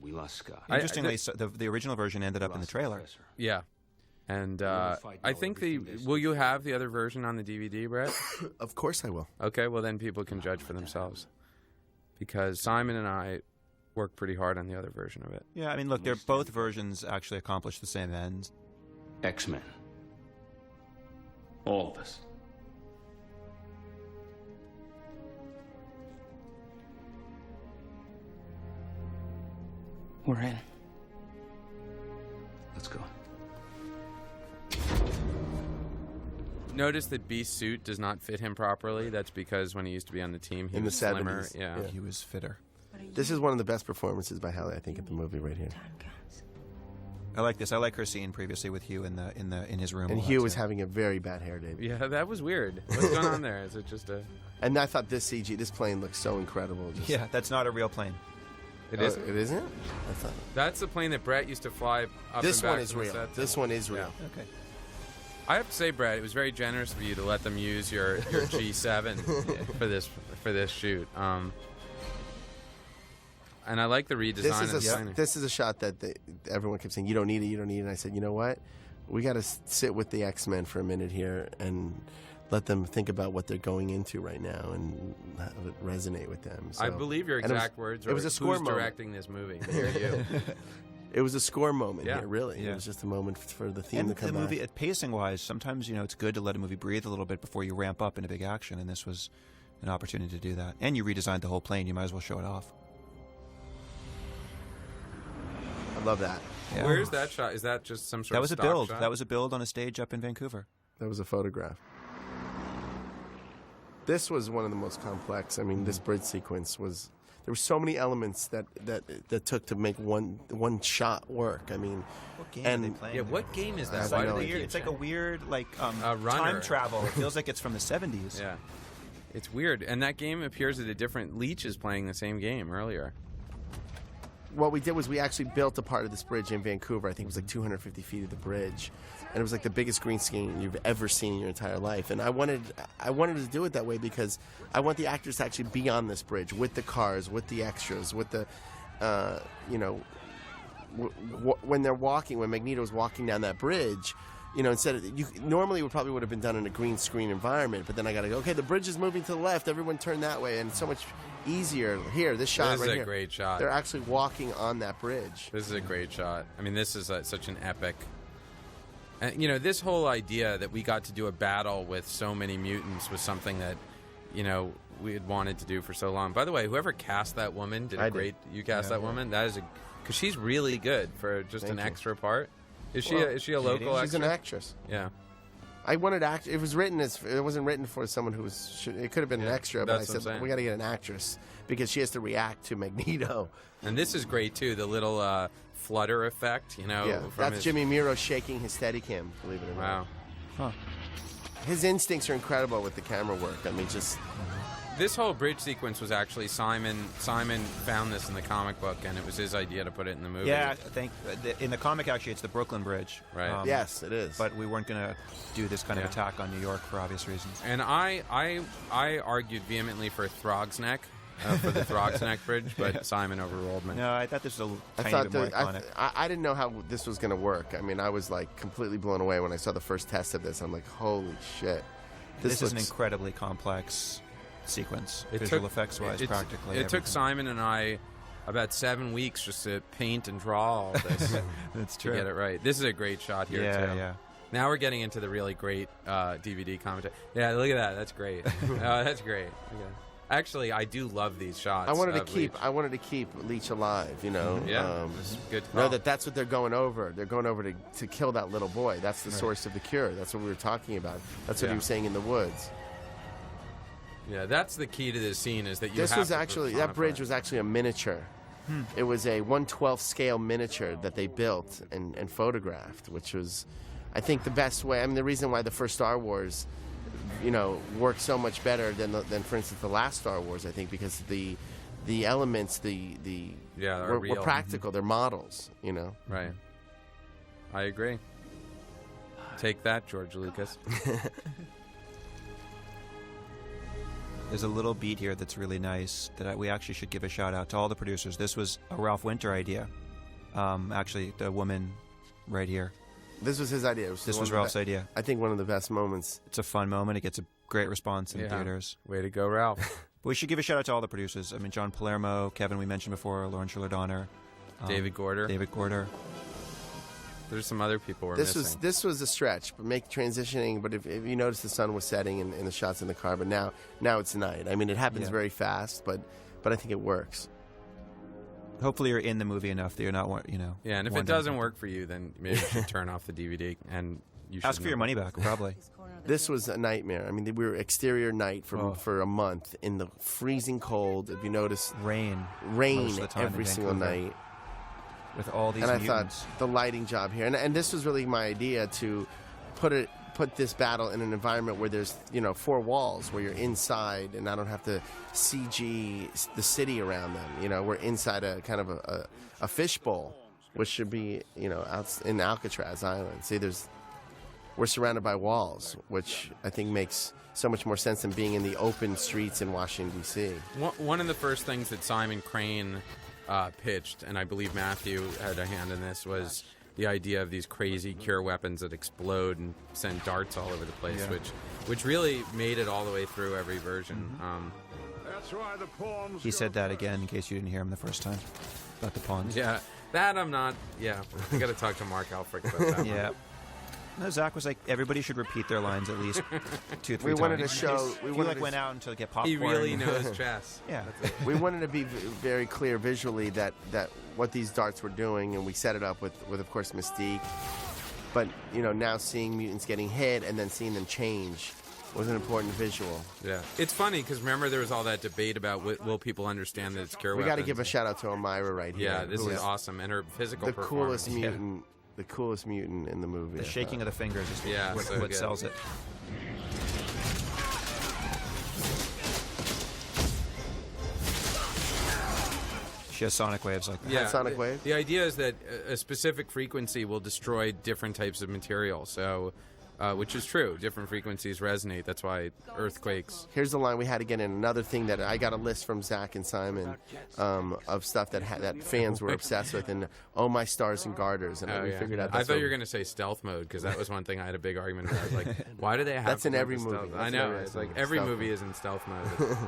We lost Scott. Interestingly, the original version ended up in the trailer. yeah, and I think will you have the other version on the DVD, Brett? Of course I will. Okay, well then people can judge for themselves, because Simon and I worked pretty hard on the other version of it. Yeah, I mean, look, they're both versions actually accomplish the same ends. X-Men. All of us. We're in. Let's go. Notice that Beast's suit does not fit him properly. That's because when he used to be on the team, he In the was slimmer. 70s. Yeah. Yeah. He was fitter. This is one of the best performances by Halle, I think, in the movie right here. I like this. I like her scene previously with Hugh in his room. And all Hugh that was stuff. having a very bad hair day. Yeah, that was weird. What's going on there? Is it just a... And I thought this CG, this plane looks so incredible. Just, Yeah, that's not a real plane. It Oh, is. it isn't? I thought That's the plane that Brett used to fly up this and back one is from the real. set. This one is real. Okay. I have to say, Brett, it was very generous of you to let them use your G7 for this shoot. And I like the redesign of the plane. This is a shot that everyone kept saying, you don't need it, you don't need it. And I said, you know what? We got to sit with the X-Men for a minute here and let them think about what they're going into right now and have it resonate with them. So, I believe your and exact words it was were, a score who's moment. directing this movie? Here you. It was a score moment Yeah. here, really. Yeah. It was just a moment for the theme And to come the movie, back. pacing-wise, sometimes it's good to let a movie breathe a little bit before you ramp up into big action, and this was an opportunity to do that. And you redesigned the whole plane. You might as well show it off. I love that. Yeah. Where's that shot? Is that just some sort That of was a stock build. shot? That was a build on a stage up in Vancouver. That was a photograph. This was one of the most complex. I mean, this bridge sequence was... There were so many elements that took to make one shot work. I mean, What game and are they playing? Yeah, what game is that? It's Why like do a they weird- keep It's like a weird, runner. time travel. It feels like it's from the 70s. Yeah. It's weird. And that game appears at a different... Leech is playing the same game earlier. what we did was we actually built a part of this bridge in Vancouver. I think it was like 250 feet of the bridge, and it was like the biggest green screen you've ever seen in your entire life. And I wanted to do it that way because I want the actors to actually be on this bridge with the cars, with the extras, with the, when they're walking, when Magneto's walking down that bridge. Instead of normally it probably would have been done in a green screen environment, but then I got to go. Okay, the bridge is moving to the left. Everyone turn that way, and so much easier. Here, this shot This right is a here. great shot. They're actually walking on that bridge. This is a great shot. I mean, this is such an epic. And this whole idea that we got to do a battle with so many mutants was something that, we had wanted to do for so long. By the way, whoever cast that woman did a great. You cast that woman. That is because she's really good for just an extra part. Is she a local actress? She's an actress. Yeah. I wanted it was written it wasn't written for someone who was. It could have been an extra, but I said we got to get an actress because she has to react to Magneto. And this is great too. The little flutter effect, Yeah, that's Jimmy Miro shaking his Steadicam. Believe it or not. Wow. Huh. His instincts are incredible with the camera work. I mean, just. This whole bridge sequence was actually Simon. Simon found this in the comic book, and it was his idea to put it in the movie. Yeah, I think in the comic actually it's the Brooklyn Bridge. Right. Yes, it is. But we weren't going to do this kind of attack on New York for obvious reasons. And I argued vehemently for Throg's Neck. For the Throg's Neck Bridge, but Simon overruled me. No, I thought this was a tiny bit more iconic. I didn't know how this was going to work. I mean, I was like completely blown away when I saw the first test of this. I'm like, holy shit. This is an incredibly complex sequence, visual effects-wise, practically. It took Simon and I about 7 weeks just to paint and draw all this. That's true. To get it right. This is a great shot here, too. Yeah. Now we're getting into the really great DVD commentary. Yeah, look at that. That's great. That's great. Okay. Actually, I do love these shots. I wanted to keep Leech alive. Yeah, it's good. Know that's what they're going over. They're going over to kill that little boy. That's the source of the cure. That's what we were talking about. That's what he was saying in the woods. Yeah, that's the key to this scene is that that bridge was actually a miniature. It was a 1/12 scale miniature that they built and photographed, which was, I think, the best way. I mean, the reason why the first Star Wars, worked so much better than for instance the last Star Wars. I think because the elements were practical. They're models. Right. I agree. Take that, George Lucas. There's a little beat here that's really nice that we actually should give a shout out to all the producers. This was a Ralph Winter idea. Actually, the woman right here. This was his idea. This was Ralph's idea. I think one of the best moments. It's a fun moment. It gets a great response in theaters. Way to go, Ralph. But we should give a shout out to all the producers. I mean, John Palermo, Kevin, we mentioned before, Lauren Schuler-Donner. David Gorder. There's some other people we're missing. This was a stretch, but transitioning. But if you notice, the sun was setting in the shots in the car. But now it's night. I mean, it happens very fast, but I think it works. Hopefully, you're in the movie enough that you're not, Yeah, and if it doesn't work for you, then maybe you should turn off the DVD and you should ask for your money back. Probably. This was a nightmare. I mean, we were exterior night for a month in the freezing cold. If you notice, rain every single night. With all these mutants. I thought the lighting job here, and this was really my idea to put this battle in an environment where there's 4 walls where you're inside, and I don't have to CG the city around them. We're inside a kind of a fishbowl, which should be out in Alcatraz Island. See, we're surrounded by walls, which I think makes so much more sense than being in the open streets in Washington D.C. One of the first things that Simon Crane pitched, and I believe Matthew had a hand in this, was the idea of these crazy cure weapons that explode and send darts all over the place, which really made it all the way through every version. That's why the pawns. He said that again in case you didn't hear him the first time about the pawns. Yeah, that I'm not. Yeah, I got to talk to Mark Alfred about that. Yeah. No, Zach was like, everybody should repeat their lines at least 2 or 3 times. We wanted to show. We went out until get popcorn. He really knows chess. Yeah. We wanted to be very clear visually that what these darts were doing, and we set it up with of course Mystique. But now seeing mutants getting hit and then seeing them change was an important visual. Yeah, it's funny because remember there was all that debate about will people understand that it's cure weapons. We got to give a shout out to Elmira right here. Yeah, this is awesome, and her physical the performance. Coolest mutant. The coolest mutant in the movie. The shaking of the fingers is what sells it. She has sonic waves like that. Yeah, sonic waves. The idea is that a specific frequency will destroy different types of material. So, which is true. Different frequencies resonate. That's why earthquakes. Here's the line we had again, and another thing that I got a list from Zach and Simon of stuff that fans were obsessed with, and Oh My Stars and Garters, and we figured out. I thought you were going to say stealth mode because that was one thing I had a big argument about. I was like, why do they have? That's in every movie. I know. It's like every movie is in stealth mode.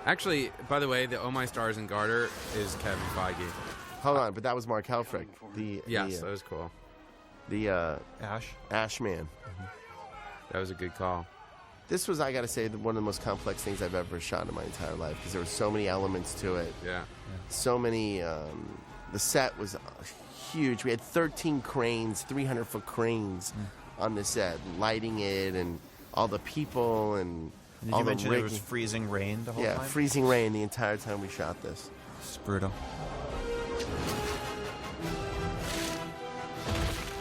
Actually, by the way, the Oh My Stars and Garter is Kevin Feige. Hold on, but that was Mark Helfrich. Yes, that was cool. The Ash Man. That was a good call. This was, I gotta say, one of the most complex things I've ever shot in my entire life because there were so many elements to it. Yeah. So many. The set was huge. We had 13 cranes, 300-foot cranes on the set, lighting it, and all the people and Did all you the mention rigging. it was freezing rain the whole Yeah, time? freezing rain the entire time we shot this. It's brutal.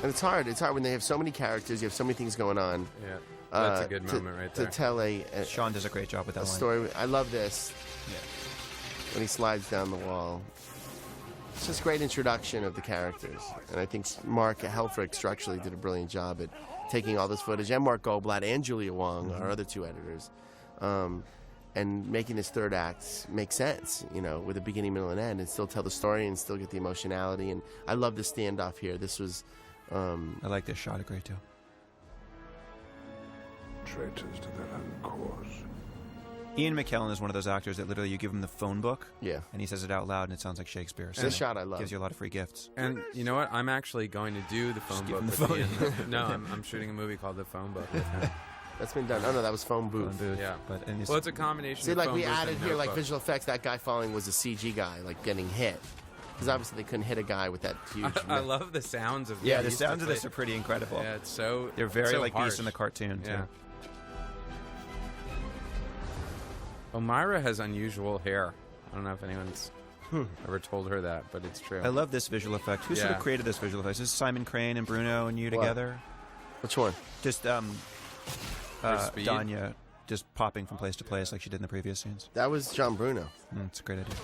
And it's hard. It's hard when they have so many characters. You have so many things going on. Yeah, that's a good moment right there. To tell Sean does a great job with that line. story. I love this. Yeah. When he slides down the wall. It's just a great introduction of the characters. And I think Mark Helfrich structurally did a brilliant job at taking all this footage, and Mark Goldblatt and Julia Wong, our other two editors, and making this third act make sense, with a beginning, middle, and end, and still tell the story and still get the emotionality. And I love the standoff here. This was... I like this shot a great deal. Traitors to their own cause. Ian McKellen is one of those actors that literally you give him the phone book, yeah, and he says it out loud, and it sounds like Shakespeare. So this shot I love. Gives you a lot of free gifts. And you know what? I'm actually going to do the phone book with Ian. No, I'm shooting a movie called The Phone Book with him. That's been done. Oh no, that was Phone Booth. Yeah, but well, it's a combination. See, of like phone we booth added and here, like notebook. visual effects. That guy falling was a CG guy, like getting hit, because obviously they couldn't hit a guy with that huge. I love the sounds of. Yeah, the sounds of this are pretty incredible. Yeah, it's so. They're very so like harsh. used in the cartoon too. Yeah. Omira has unusual hair. I don't know if anyone's ever told her that, but it's true. I love this visual effect. Who sort of created this visual effect? Is this Simon Crane and Bruno and you together? Which one? Just Speed? Danya just popping from place to place like she did in the previous scenes. That was John Bruno. It's a great idea.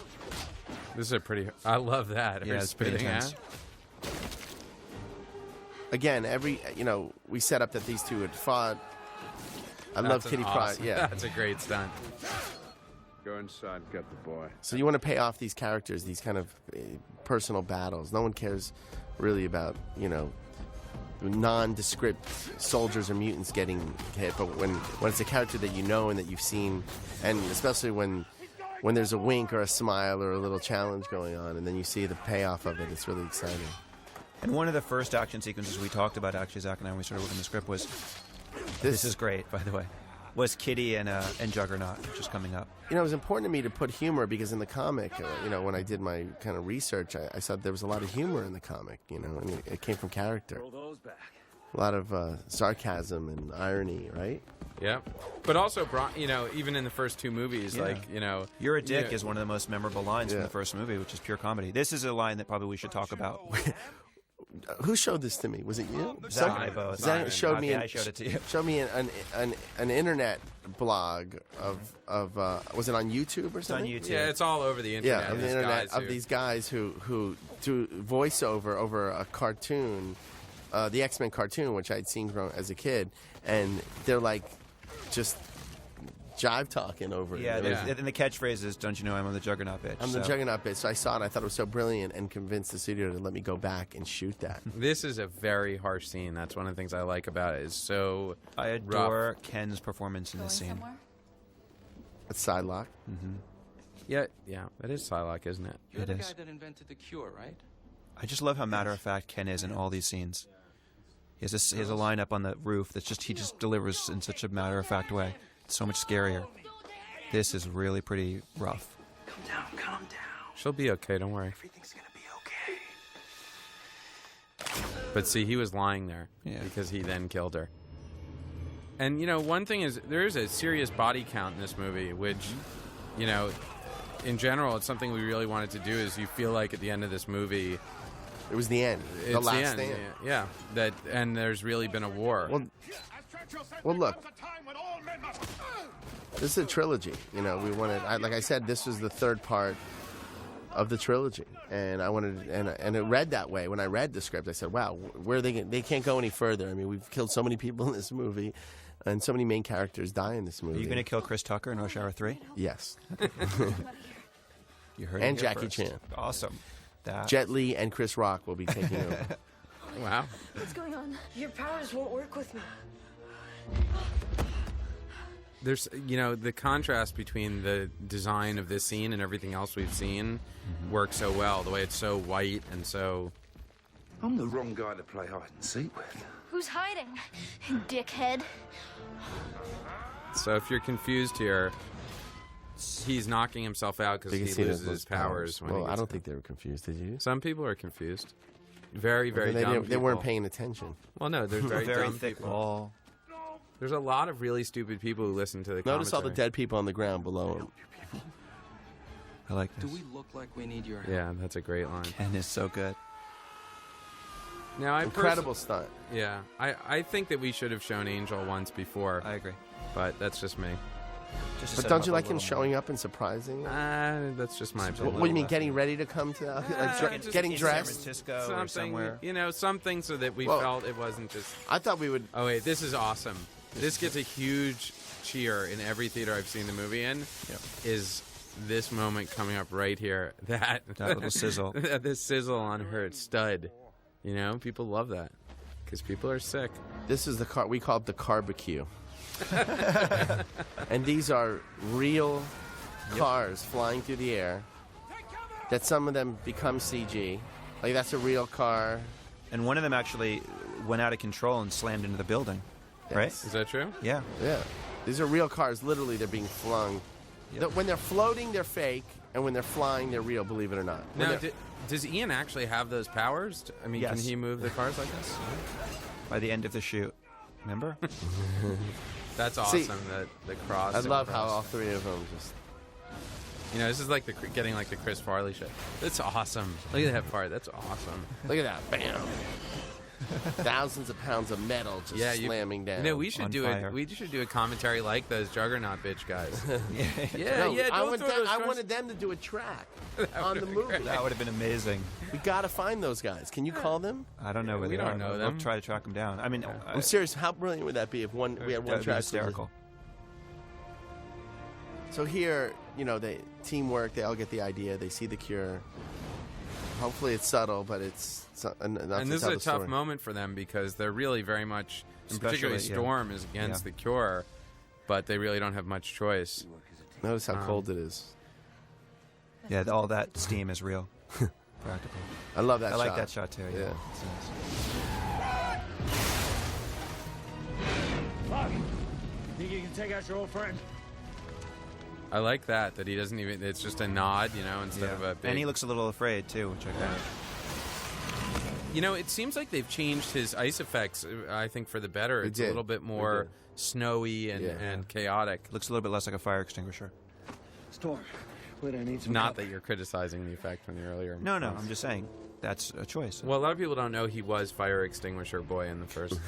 This is a pretty. I love that. Yeah, Her it's pretty spitting intense. at. Again, we set up that these two had fought. I love Kitty Pryde. Yeah, That's a great stunt. Go inside, get the boy. So you want to pay off these characters, these kind of personal battles. No one cares really about, nondescript soldiers or mutants getting hit, but when it's a character that you know and that you've seen, and especially when there's a wink or a smile or a little challenge going on, and then you see the payoff of it, it's really exciting. And one of the first action sequences we talked about, actually, Zach and I, when we started working the script, was this is great, by the way. Was Kitty and Juggernaut, which is coming up. It was important to me to put humor because in the comic, when I did my kind of research, I saw there was a lot of humor in the comic, and it came from character. A lot of sarcasm and irony, right? Yeah, but also, even in the first two movies, "You're a dick" is one of the most memorable lines from the first movie, which is pure comedy. This is a line that probably we should talk about. Who showed this to me? Was it you? Zach and I both. Zach showed me. I showed it to you. Showed me an internet blog of was it on YouTube or something? It's on YouTube. Yeah, it's all over the internet. Yeah, on the internet of these guys who do voiceover over a cartoon, the X-Men cartoon, which I'd seen as a kid, and they're like just jive talking over it. Yeah, and the catchphrase is, "Don't you know I'm the Juggernaut bitch?" I'm the Juggernaut bitch. So I saw it. I thought it was so brilliant, and convinced the studio to let me go back and shoot that. This is a very harsh scene. That's one of the things I like about it. Is so I adore rough. Ken's performance in this scene. It's Psylocke. Mm-hmm. Yeah, that is Psylocke, isn't it? You're the It guy is. that invented the cure, right? I just love how matter-of-fact Ken is in all these scenes. He has a line up on the roof that's he just delivers in such a matter-of-fact way. It's so much scarier. This is really pretty rough. Calm down. She'll be okay. Don't worry. Everything's gonna be okay. But see, he was lying there because he then killed her. And one thing is there is a serious body count in this movie, which, in general, it's something we really wanted to do. Is you feel like at the end of this movie, it was the end, the last stand. Yeah, and there's really been a war. Well, look. This is a trilogy. We wanted, like I said, this was the third part of the trilogy, and I wanted, and it read that way. When I read the script, I said, "Wow, where they can't go any further." I mean, we've killed so many people in this movie, and so many main characters die in this movie. Are you going to kill Chris Tucker in Rush Hour 3? Yes. You heard and it here Jackie first. Chan. Awesome. Jet Li and Chris Rock will be taking over. Wow. What's going on? Your powers won't work with me. there's, the contrast between the design of this scene and everything else we've seen works so well. The way it's so white and so... I'm the wrong guy to play hide and seek with. Who's hiding? Dickhead. So if you're confused here, he's knocking himself out because he loses his powers. Well, I don't think they were confused. Did you? Some people are confused. Very, very dumb people. They weren't paying attention. Well, no, there's very dumb thick people. wall. There's a lot of really stupid people who listen to the Notice all the commentary. dead people on the ground below him. I like this. Do we look like we need your help? Yeah, that's a great line. Ken is so good. Now, Incredible stunt. Yeah, I think that we should have shown Angel once before. I agree. But that's just me. But don't you like him showing up and surprising? That's just my opinion. What do you mean, getting ready to come to... getting dressed? San Francisco or somewhere. Something so that we felt it wasn't just... I thought we would... Oh, wait, this is awesome. This gets a huge cheer in every theater I've seen the movie in, is this moment coming up right here. That little sizzle. This sizzle on her stud. People love that because people are sick. This is the car... We call it the carbecue. And these are real cars flying through the air that some of them become CG. Like, that's a real car. And one of them actually went out of control and slammed into the building. Yes. Right? Is that true? Yeah. Yeah. These are real cars. Literally, they're being flung. When they're floating, they're fake. And when they're flying, they're real, believe it or not. Now, does Ian actually have those powers? I mean, Yes. Can he move the cars like this? By the end of the shoot. Remember? That's awesome, the cross. I love how all three of them just... this is like getting like the Chris Farley shit. That's awesome. Look at that part. That's awesome. Look at that. Bam. Thousands of pounds of metal just slamming down. We should do it. We should do a commentary like those Juggernaut bitch guys. I wanted them to do a track on the movie. That would have been amazing. We got to find those guys. Can you call them? I don't know where We they don't are. know them. We'll try to track them down. I mean, I'm serious. How brilliant would that be if we had one track? Hysterical. So here, they teamwork. They all get the idea. They see the cure. Hopefully, it's subtle, but it's enough. And this is a tough moment for them because they're really very much, and particularly Storm is against the cure, but they really don't have much choice. Notice how cold it is. Yeah, all that steam is real. Practical. I love that shot. I like that shot too. Yeah. Fuck. Think you can take out your old friend? I like that he doesn't even, it's just a nod, instead of a big... And he looks a little afraid too, which I kind of... it seems like they've changed his ice effects, I think, for the better. It's a little bit more snowy and chaotic. Looks a little bit less like a fire extinguisher. Storm, wait, I need some Not help. that you're criticizing the effect from the earlier... No, I'm just saying that's a choice. Well, a lot of people don't know he was fire extinguisher boy in the first...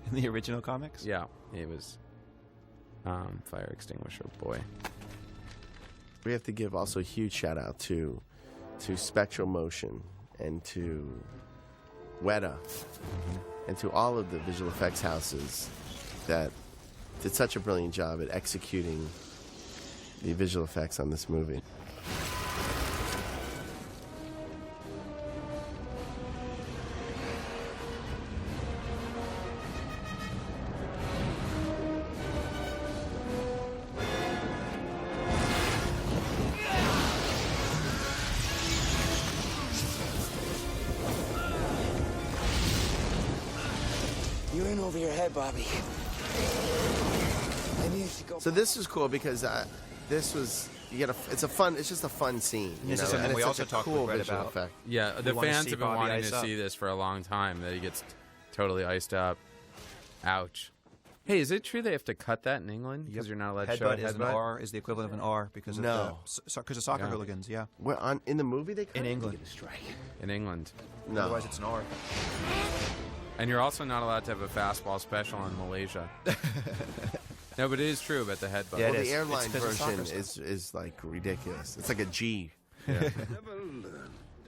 In the original comics? Yeah, he was fire extinguisher boy. We have to give also a huge shout out to Spectral Motion and to Weta and to all of the visual effects houses that did such a brilliant job at executing the visual effects on this movie. You're in over your head, Bobby. I need to go. So this is cool because this was it's just a fun scene. This is something we also talked cool with Brett visual about. effect. Yeah, the fans have been wanting ice to up. see this for a long time, that he gets totally iced up. Ouch. Hey, is it true they have to cut that in England? Because you're not allowed to show Headbutt is an R, is the equivalent of an R because of because of soccer hooligans, yeah. Where in the movie they cut In it? England. In England. No. Otherwise it's an R. And you're also not allowed to have a fastball special in Malaysia. No, but it is true about the headbutt. Yeah, Well, it the is. airline It's 'cause of version soccer is like ridiculous. It's like a G.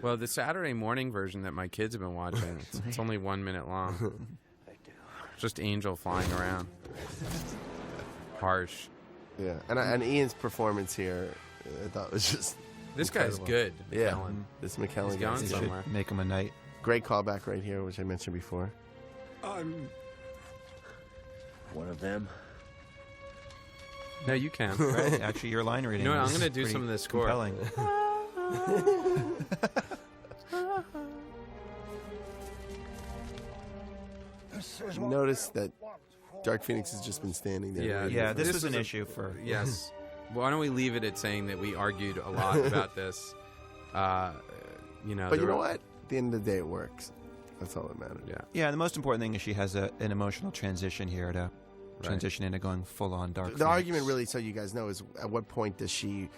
Well, the Saturday morning version that my kids have been watching, it's only 1 minute long. Just Angel flying around. Harsh. Yeah, and Ian's performance here, I thought was just This guy's incredible. good, Yeah, McKellen. this McKellen He's guy. going You somewhere. should make him a knight. Great callback right here, which I mentioned before. I'm one of them. No, you can. Right? Actually, your line reading. You know what? I'm is going to do pretty some of this score. compelling. Notice that Dark Phoenix has just been standing there. Yeah, Yeah, this was an issue for. Yes. Why don't we leave it at saying that we argued a lot about this? You know, But you know what? At the end of the day, it works. That's all that matters. Yeah. Yeah, the most important thing is she has an emotional transition here to transition into going full on Dark. The argument, really, so you guys know, is at what point does she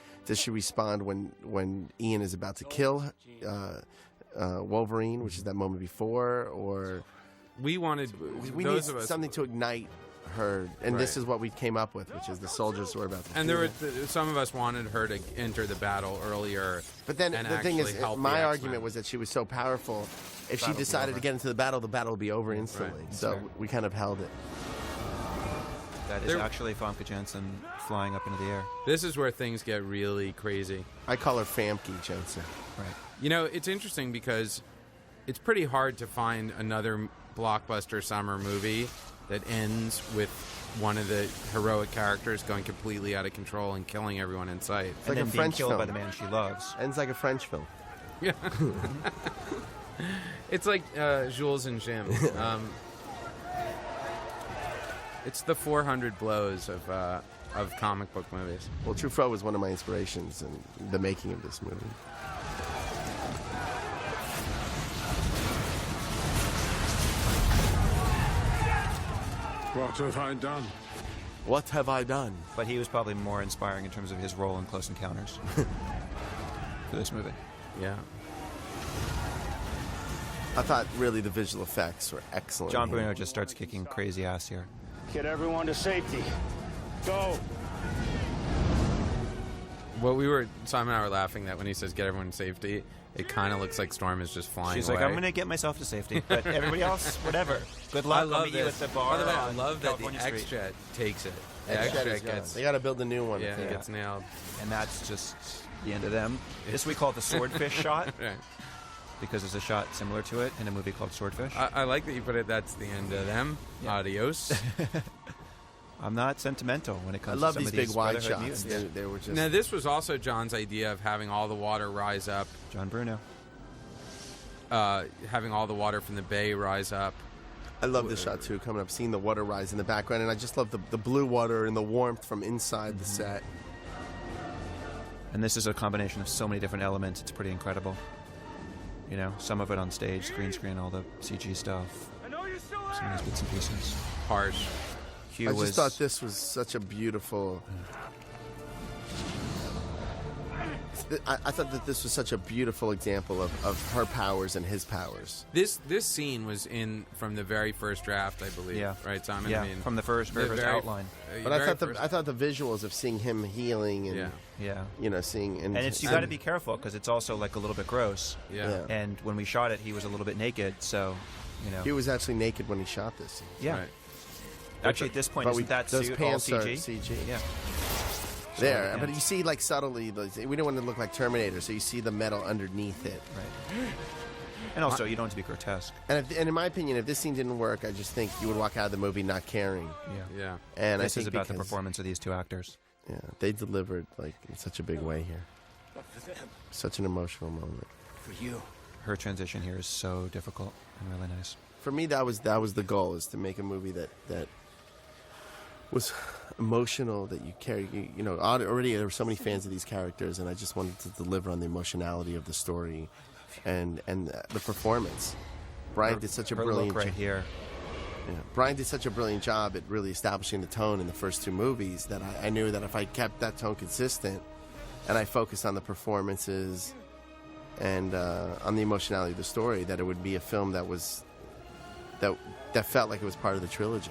respond when Ian is about to kill Wolverine, which is that moment before, or we wanted we need something to ignite her, and this is what we came up with, which is the soldiers were about to. And there were some of us wanted her to enter the battle earlier. But then and the thing is, my argument X-Men. was that she was so powerful. If she decided to get into the battle would be over instantly. Right. So we kind of held it. That is actually Famke Janssen flying up into the air. This is where things get really crazy. I call her Famke Janssen. Right. You know, it's interesting because it's pretty hard to find another blockbuster summer movie that ends with one of the heroic characters going completely out of control and killing everyone in sight. It's like a French killed film by the man she loves. Ends like a French film. Yeah. It's like Jules and Jim. It's the 400 blows of comic book movies. Well, Truffaut was one of my inspirations in the making of this movie. What have I done? What have I done? But he was probably more inspiring in terms of his role in Close Encounters for this movie. Yeah. I thought really the visual effects were excellent. John Bruno just starts kicking crazy ass here. Get everyone to safety. Go. Well, Simon and I were laughing that when he says get everyone to safety, it kind of looks like Storm is just flying She's away. like, I'm going to get myself to safety, but everybody else, whatever. Good luck. I love I'll meet you at the bar. By the way, I on love that the California Street. X-Jet takes it. The X-Jet X-Jet is gone. gets... They got to build a new one. Yeah, it gets nailed. And that's just the end of them. This we call the swordfish shot. Right. Because there's a shot similar to it in a movie called Swordfish. I like that you put it, that's the end of them. Yeah. Adios. I'm not sentimental when it comes I love to some these of big these wide Brotherhood shots. mutants. They were just... Now, this was also John's idea of having all the water rise up. John Bruno. Having all the water from the bay rise up. I love this shot, too, coming up, seeing the water rise in the background, and I just love the blue water and the warmth from inside the set. And this is a combination of so many different elements. It's pretty incredible. You know, some of it on stage, green screen, all the CG stuff. Some of these bits and pieces. Harsh. Hugh I just thought this was such a beautiful... I thought that this was such a beautiful example of her powers and his powers. This scene was in from the very first draft, I believe. Yeah. Right, Simon? Yeah, I mean, from the very first outline. But I thought the visuals of seeing him healing and you know, seeing and it's you got to be careful because it's also like a little bit gross. Yeah. And when we shot it, he was a little bit naked, so you know. He was actually naked when he shot this scene. Yeah. Right. Actually, at this point, isn't that those suit pants all are CG? CG. Yeah. There, but you see, like, subtly, we don't want to look like Terminator, so you see the metal underneath it. Right. And also, you don't want to be grotesque. And in my opinion, if this scene didn't work, I just think you would walk out of the movie not caring. Yeah. And this I think is about the performance of these two actors. Yeah, they delivered like in such a big way here. Such an emotional moment. For you. Her transition here is so difficult and really nice. For me, that was the goal: is to make a movie that was emotional, that you carry. You know, already there were so many fans of these characters, and I just wanted to deliver on the emotionality of the story, and the performance. Brian did such a brilliant look right here. Yeah. Brian did such a brilliant job at really establishing the tone in the first two movies that I knew that if I kept that tone consistent and I focused on the performances and on the emotionality of the story, that it would be a film that was that felt like it was part of the trilogy.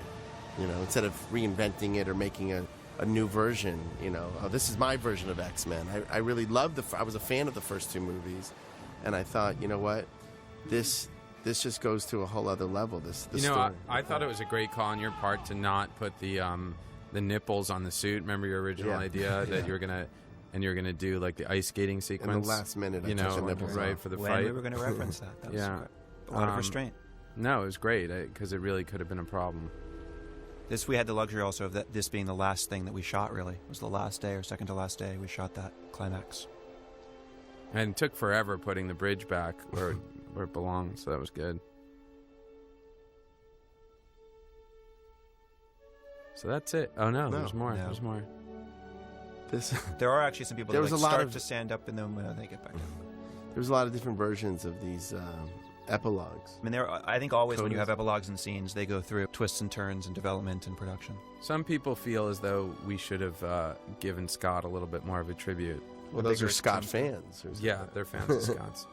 You know, instead of reinventing it or making a new version, you know, this is my version of X-Men. I really loved I was a fan of the first two movies, and I thought, you know what, this just goes to a whole other level. This you know, story. I thought it was a great call on your part to not put the nipples on the suit. Remember your original idea that you were gonna do like the ice skating sequence. In the last minute, you I touched know, the nipples right off. for the When fight. we were going to reference that. That was yeah, a lot of restraint. No, it was great because it really could have been a problem. We had the luxury also of this being the last thing that we shot, really. It was the last day or second to last day we shot that climax. And it took forever putting the bridge back where it belongs, so that was good. So that's it. Oh no, there's more. No. There's more. There are actually some people There that was a lot start of- to stand up and then they get back down. There was a lot of different versions of these epilogues. I mean, I think always when you Codas. have epilogues and scenes, they go through twists and turns and development and production. Some people feel as though we should have given Scott a little bit more of a tribute. Well, those are Scott fans. or Yeah, something. they're fans of Scott's.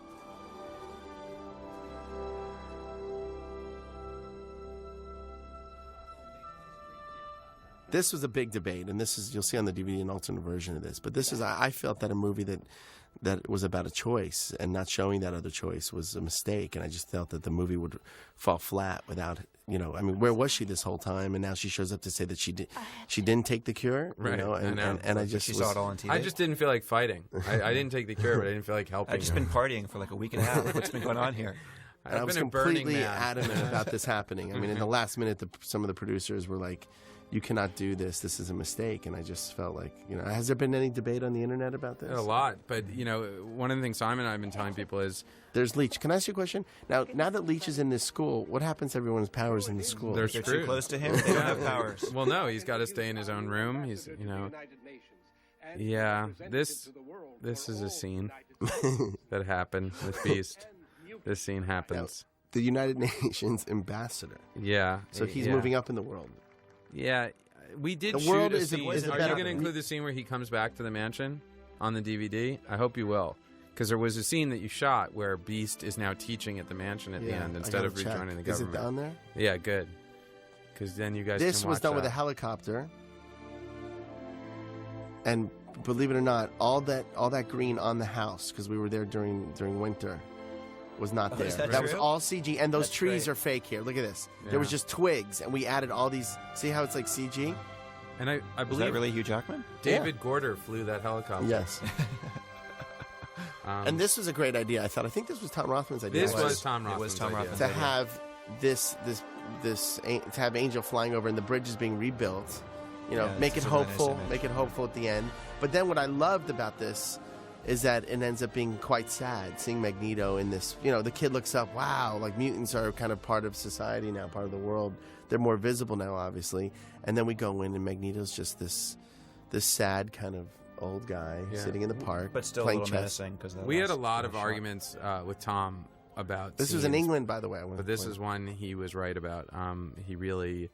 This was a big debate, and this is, you'll see on the DVD an alternate version of this. But this is, I felt that a movie that was about a choice and not showing that other choice was a mistake. And I just felt that the movie would fall flat without, I mean, where was she this whole time? And now she shows up to say that she didn't take the cure, Right, I know. and I just She was, saw it all on TV. I just didn't feel like fighting. I didn't take the cure, but I didn't feel like helping. I've just been partying for like a week and a half. What's been going on here? And I was been a Burning completely Man. adamant about this happening. I mean, in the last minute, some of the producers were like, "You cannot do this. This is a mistake." And I just felt like, has there been any debate on the internet about this? A lot, but one of the things Simon and I have been telling people is There's Leach. Can I ask you a question? Now that Leach is in this school, what happens to everyone's powers in the school? they're They're screwed. too close to him. They don't have powers. Well, no, he's got to stay in his own room. He's, yeah. This is a scene that happened with Beast. This scene happens. The United Nations ambassador. Yeah. So he's yeah. moving up in the world. Yeah, we did The shoot world a is a- scene. is a Are better- you going to include the scene where he comes back to the mansion on the DVD? I hope you will. Because there was a scene that you shot where Beast is now teaching at the mansion at the end instead of rejoining the government. Is it down there? Yeah, good. Because then you guys This can was watch done with a that. helicopter. And believe it or not, all that green on the house, because we were there during winter, was not there. is that That was true? all CG, and those That's trees great. are fake here. Look at this. There was Yeah. just twigs, and we added all these. See how it's like CG? And I Was believe that really Hugh Jackman? David Gorder flew that helicopter. Yes. And this was a great idea. I think this was Tom Rothman's idea. This was Tom It was Rothman's Tom idea. Rothman's to idea. have to have Angel flying over and the bridge is being rebuilt. Make it it's a really nice hopeful. image. Make it hopeful at the end. But then what I loved about this is that it ends up being quite sad seeing Magneto in this. The kid looks up. Wow, like mutants are kind of part of society now, part of the world. They're more visible now, obviously. And then we go in, and Magneto's just this sad kind of old guy sitting in the park, But still a playing little chess. menacing. Because We had a lot of arguments with Tom about This was in scenes, England, by the way. I wanna but this point is one he was right about. He really,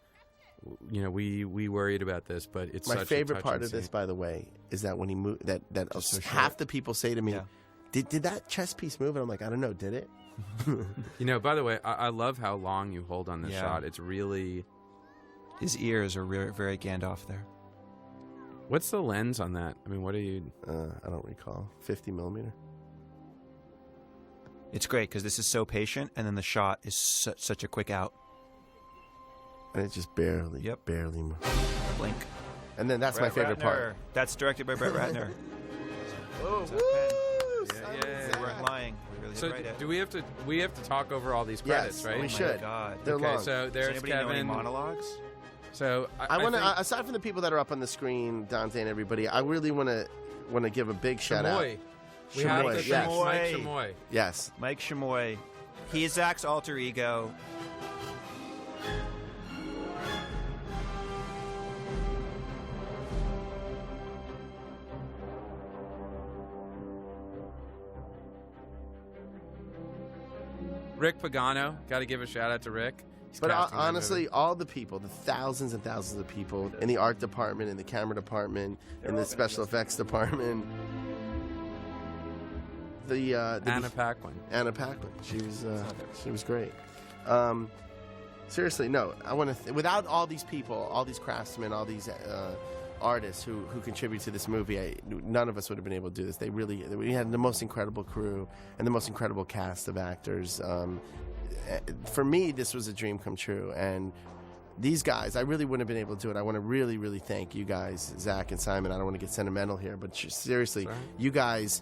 we worried about this, but it's My such favorite a part touching of this, scene. by the way, is that when he moved, that so half short. the people say to me, Yeah. "Did that chess piece move?" And I'm like, "I don't know, did it?" By the way, I love how long you hold on this Yeah. shot. It's really. His ears are very Gandalf there. What's the lens on that? I mean, what are you? I don't recall. 50 millimeter. It's great because this is so patient, and then the shot is such a quick out. And it just barely moved. Blink. And then that's my favorite part. That's directed by Brett Ratner. Oh, We weren't lying. We really So did write it. do we have to talk over all these credits, Yes, right? we Oh my should. God. They're Okay, long. so Does there's anybody know any Kevin. monologues? So I want think to, aside from the people that are up on the screen, Dante and everybody, I really want to give a big shout out. Chamoy. We have to Chamoy, thank yes. Mike Chamoy. Yes. Mike Chamoy. He is Zach's alter ego. Rick Pagano. Got to give a shout out to Rick. He's But casting that honestly, movie. all the people, the thousands and thousands of people in the art department, in the camera department, in the special effects department, Anna Paquin. Anna Paquin, she was great. Seriously, no, I want to. Without all these people, all these craftsmen, all these artists who contribute to this movie, none of us would have been able to do this. We had the most incredible crew and the most incredible cast of actors. For me, this was a dream come true, and these guys, I really wouldn't have been able to do it. I want to really, really thank you guys, Zach and Simon. I don't want to get sentimental here, but seriously, you guys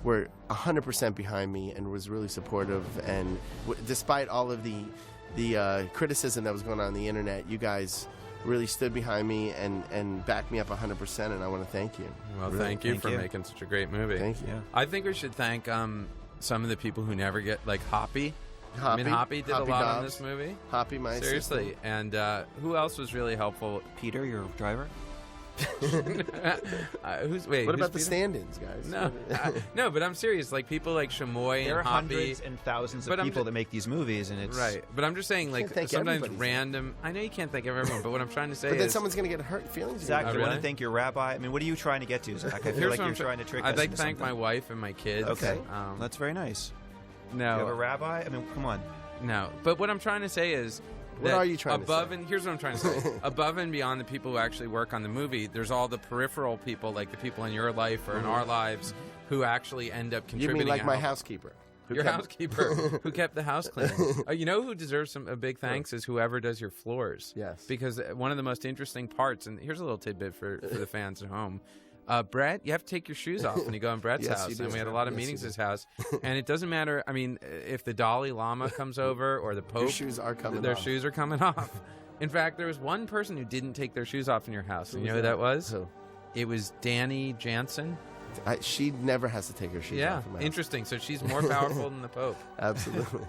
were 100% behind me and was really supportive. And despite all of the criticism that was going on the internet, you guys really stood behind me and backed me up 100%, and I want to thank you. Well, Really. thank you for making such a great movie. Thank you. Yeah. I think we should thank some of the people who never get, like Hoppy. Hoppy. Hoppy did Hoppy a lot Dobbs. on this movie. Hoppy, my Seriously. assistant. And who else was really helpful? Peter, your driver? What about the stand-ins, guys? No, but I'm serious. Like people like Chamoy There and are Hoppy. hundreds and thousands of people that make these movies, and it's right. But I'm just saying, like thank sometimes everybody. random. I know you can't thank everyone, but what I'm trying to say But then is, someone's going to get hurt feelings. Zach, Oh, you want really? to thank your rabbi? I mean, what are you trying to get to, Zach? I feel Here's like what you're I'm trying to trick I'd us like to into thank my something. wife and my kids. Okay, Um, that's very nice. No, You have a rabbi? I mean, come on. No, but what I'm trying to say is, What that are you trying to above say? and here's what I'm trying to say. Above and beyond the people who actually work on the movie, there's all the peripheral people, like the people in your life or in our lives, who actually end up You contributing. mean like my out. housekeeper? Your housekeeper who kept the house clean. You know who deserves a big thanks is whoever does your floors. Yes. Because one of the most interesting parts, and here's a little tidbit for the fans at home. Brett, you have to take your shoes off when you go in Brett's Yes, you house. do. And we had a lot of Yes, meetings you at his house. And it doesn't matter, I mean, if the Dalai Lama comes over or the Pope. Your shoes are coming Their off. shoes are coming off. In fact, there was one person who didn't take their shoes off in your house. Who And you was know who that? that was? Who? It was Danny Jansen. She never has to take her shoes Yeah, off. in my house. interesting. So she's more powerful than the Pope. Absolutely.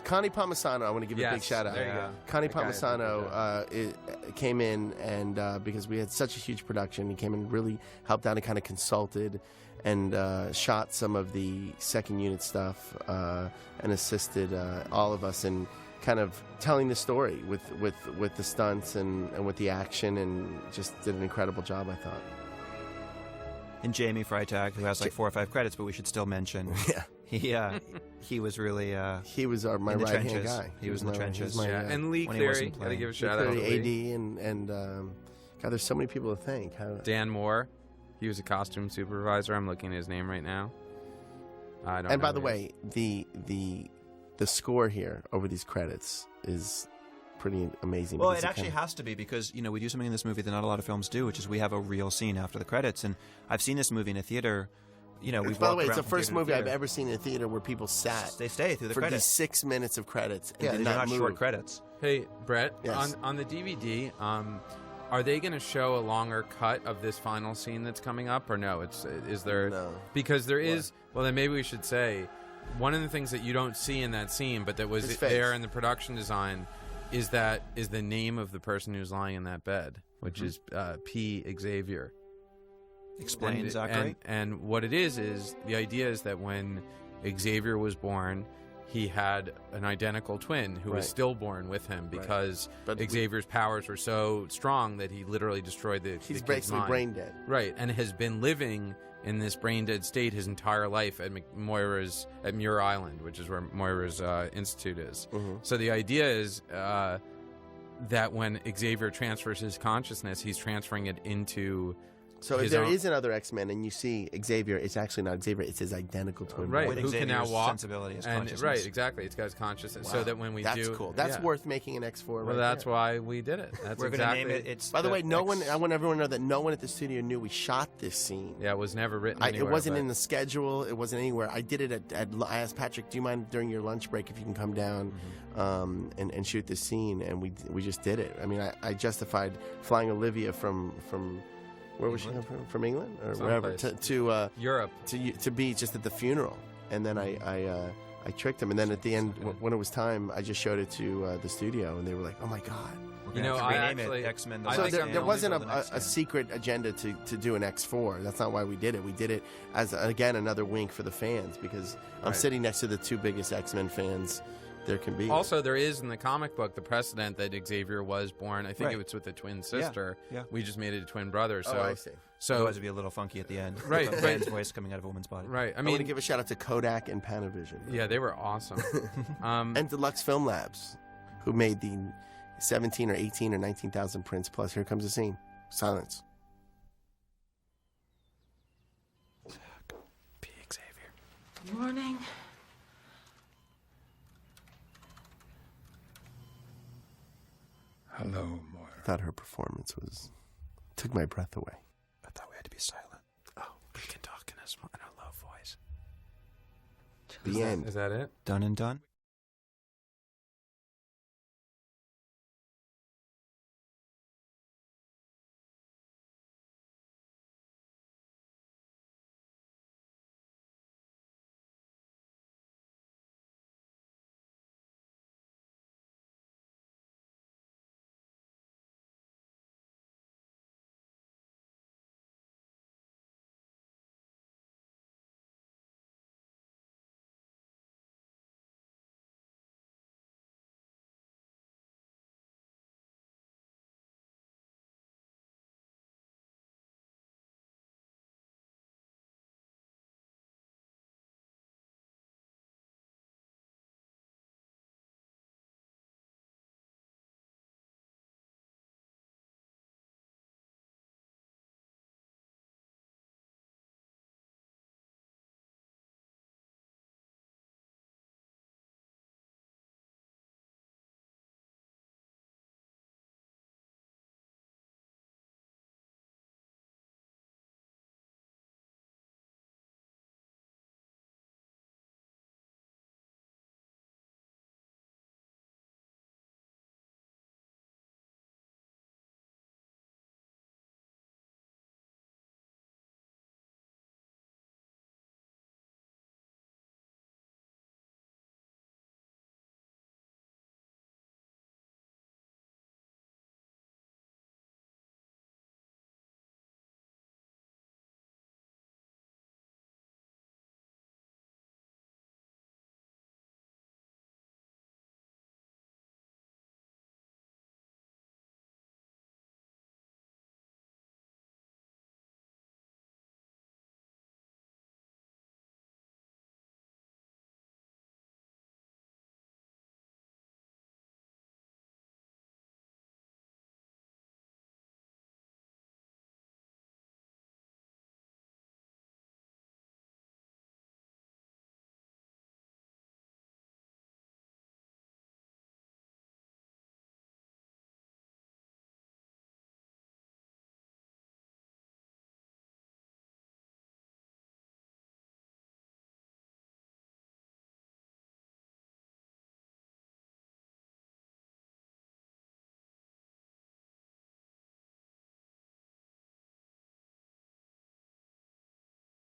Connie Palmisano, I want to give a big Yes, shout out. there you go. Connie That guy did a Palmisano came in, and because we had such a huge production, he came and really helped out and kind of consulted and shot some of the second unit stuff and assisted all of us in kind of telling the story with the stunts and with the action, and just did an incredible job, I thought. And Jamie Freitag, who has like 4 or 5 credits, but we should still mention. Yeah. He was really. He was my in the right-hand trenches. guy. He was in the trenches. my, And Lee when he Cleary, wasn't gotta playing. give a shout out to Cleary, Lee. AD, and God, there's so many people to thank. Dan Moore, he was a costume supervisor. I'm looking at his name right now. I don't. And know by the who he is. way, the score here over these credits is pretty amazing. Well, because it actually has to be because, we do something in this movie that not a lot of films do, which is we have a real scene after the credits. And I've seen this movie in a theater. We've by the walked way, it's around the from first theater to movie I've theater. ever seen in a theater where people sat. They stay through the for credits. these 6 minutes of credits. And Yeah, did these are not move. short credits. Hey, Brett, Yes. on the DVD, are they going to show a longer cut of this final scene that's coming up, or no? Is there? No. Because there is. Well, then maybe we should say one of the things that you don't see in that scene, but that was His face. there in the production design, is the name of the person who's lying in that bed, which is P. Xavier. Explain, Zachary. And what it is the idea is that when Xavier was born, he had an identical twin who was Right. stillborn with him because But Xavier's powers were so strong that he literally destroyed the He's kid's basically mind. brain dead. Right, and has been living in this brain dead state his entire life at Muir Island, which is where Moira's institute is. Mm-hmm. So the idea is that when Xavier transfers his consciousness, he's transferring it into. So if his there own- is another X-Men and you see Xavier, it's actually not Xavier, it's his identical twin. Right, brother. who can now walk. sensibility, his and consciousness. right, exactly. It's got his consciousness, so Wow. that when we That's do, cool. That's yeah. worth making an X4. Well, right that's there. why we did it. That's We're exactly. going to name it. It's By the way, X- I want everyone to know that no one at the studio knew we shot this scene. Yeah, it was never written. It anywhere, wasn't but- in the schedule. It wasn't anywhere. I did it I asked Patrick, do you mind during your lunch break if you can come down and shoot this scene? And we just did it. I mean, I justified flying Olivia from where was she from England or wherever to Europe to be just at the funeral. And then I tricked him. And then at the end, when it was time, I just showed it to the studio, and they were like, "Oh my god." You know, I actually X-Men. So there wasn't a secret agenda to do an X4. That's not why we did it. We did it as, again, another wink for the fans, because I'm Right. sitting next to the 2 biggest X-Men fans there can be. Also, there is in the comic book the precedent that Xavier was born. I think Right. it was with a twin sister. Yeah. We just made it a twin brother. So, I see. So Otherwise, it'd be a little funky at the end. Right, With a right. man's voice coming out of a woman's body. right. I I want to mean, give a shout out to Kodak and Panavision. yeah, they were awesome. And Deluxe Film Labs, who made the 17 or 18 or 19,000 prints plus. Here comes the scene. Silence. P. Xavier. Good morning. Hello, Moira. I thought her performance took my breath away. I thought we had to be silent. Oh, we can talk in a low voice. The end. Is that it? Done and done.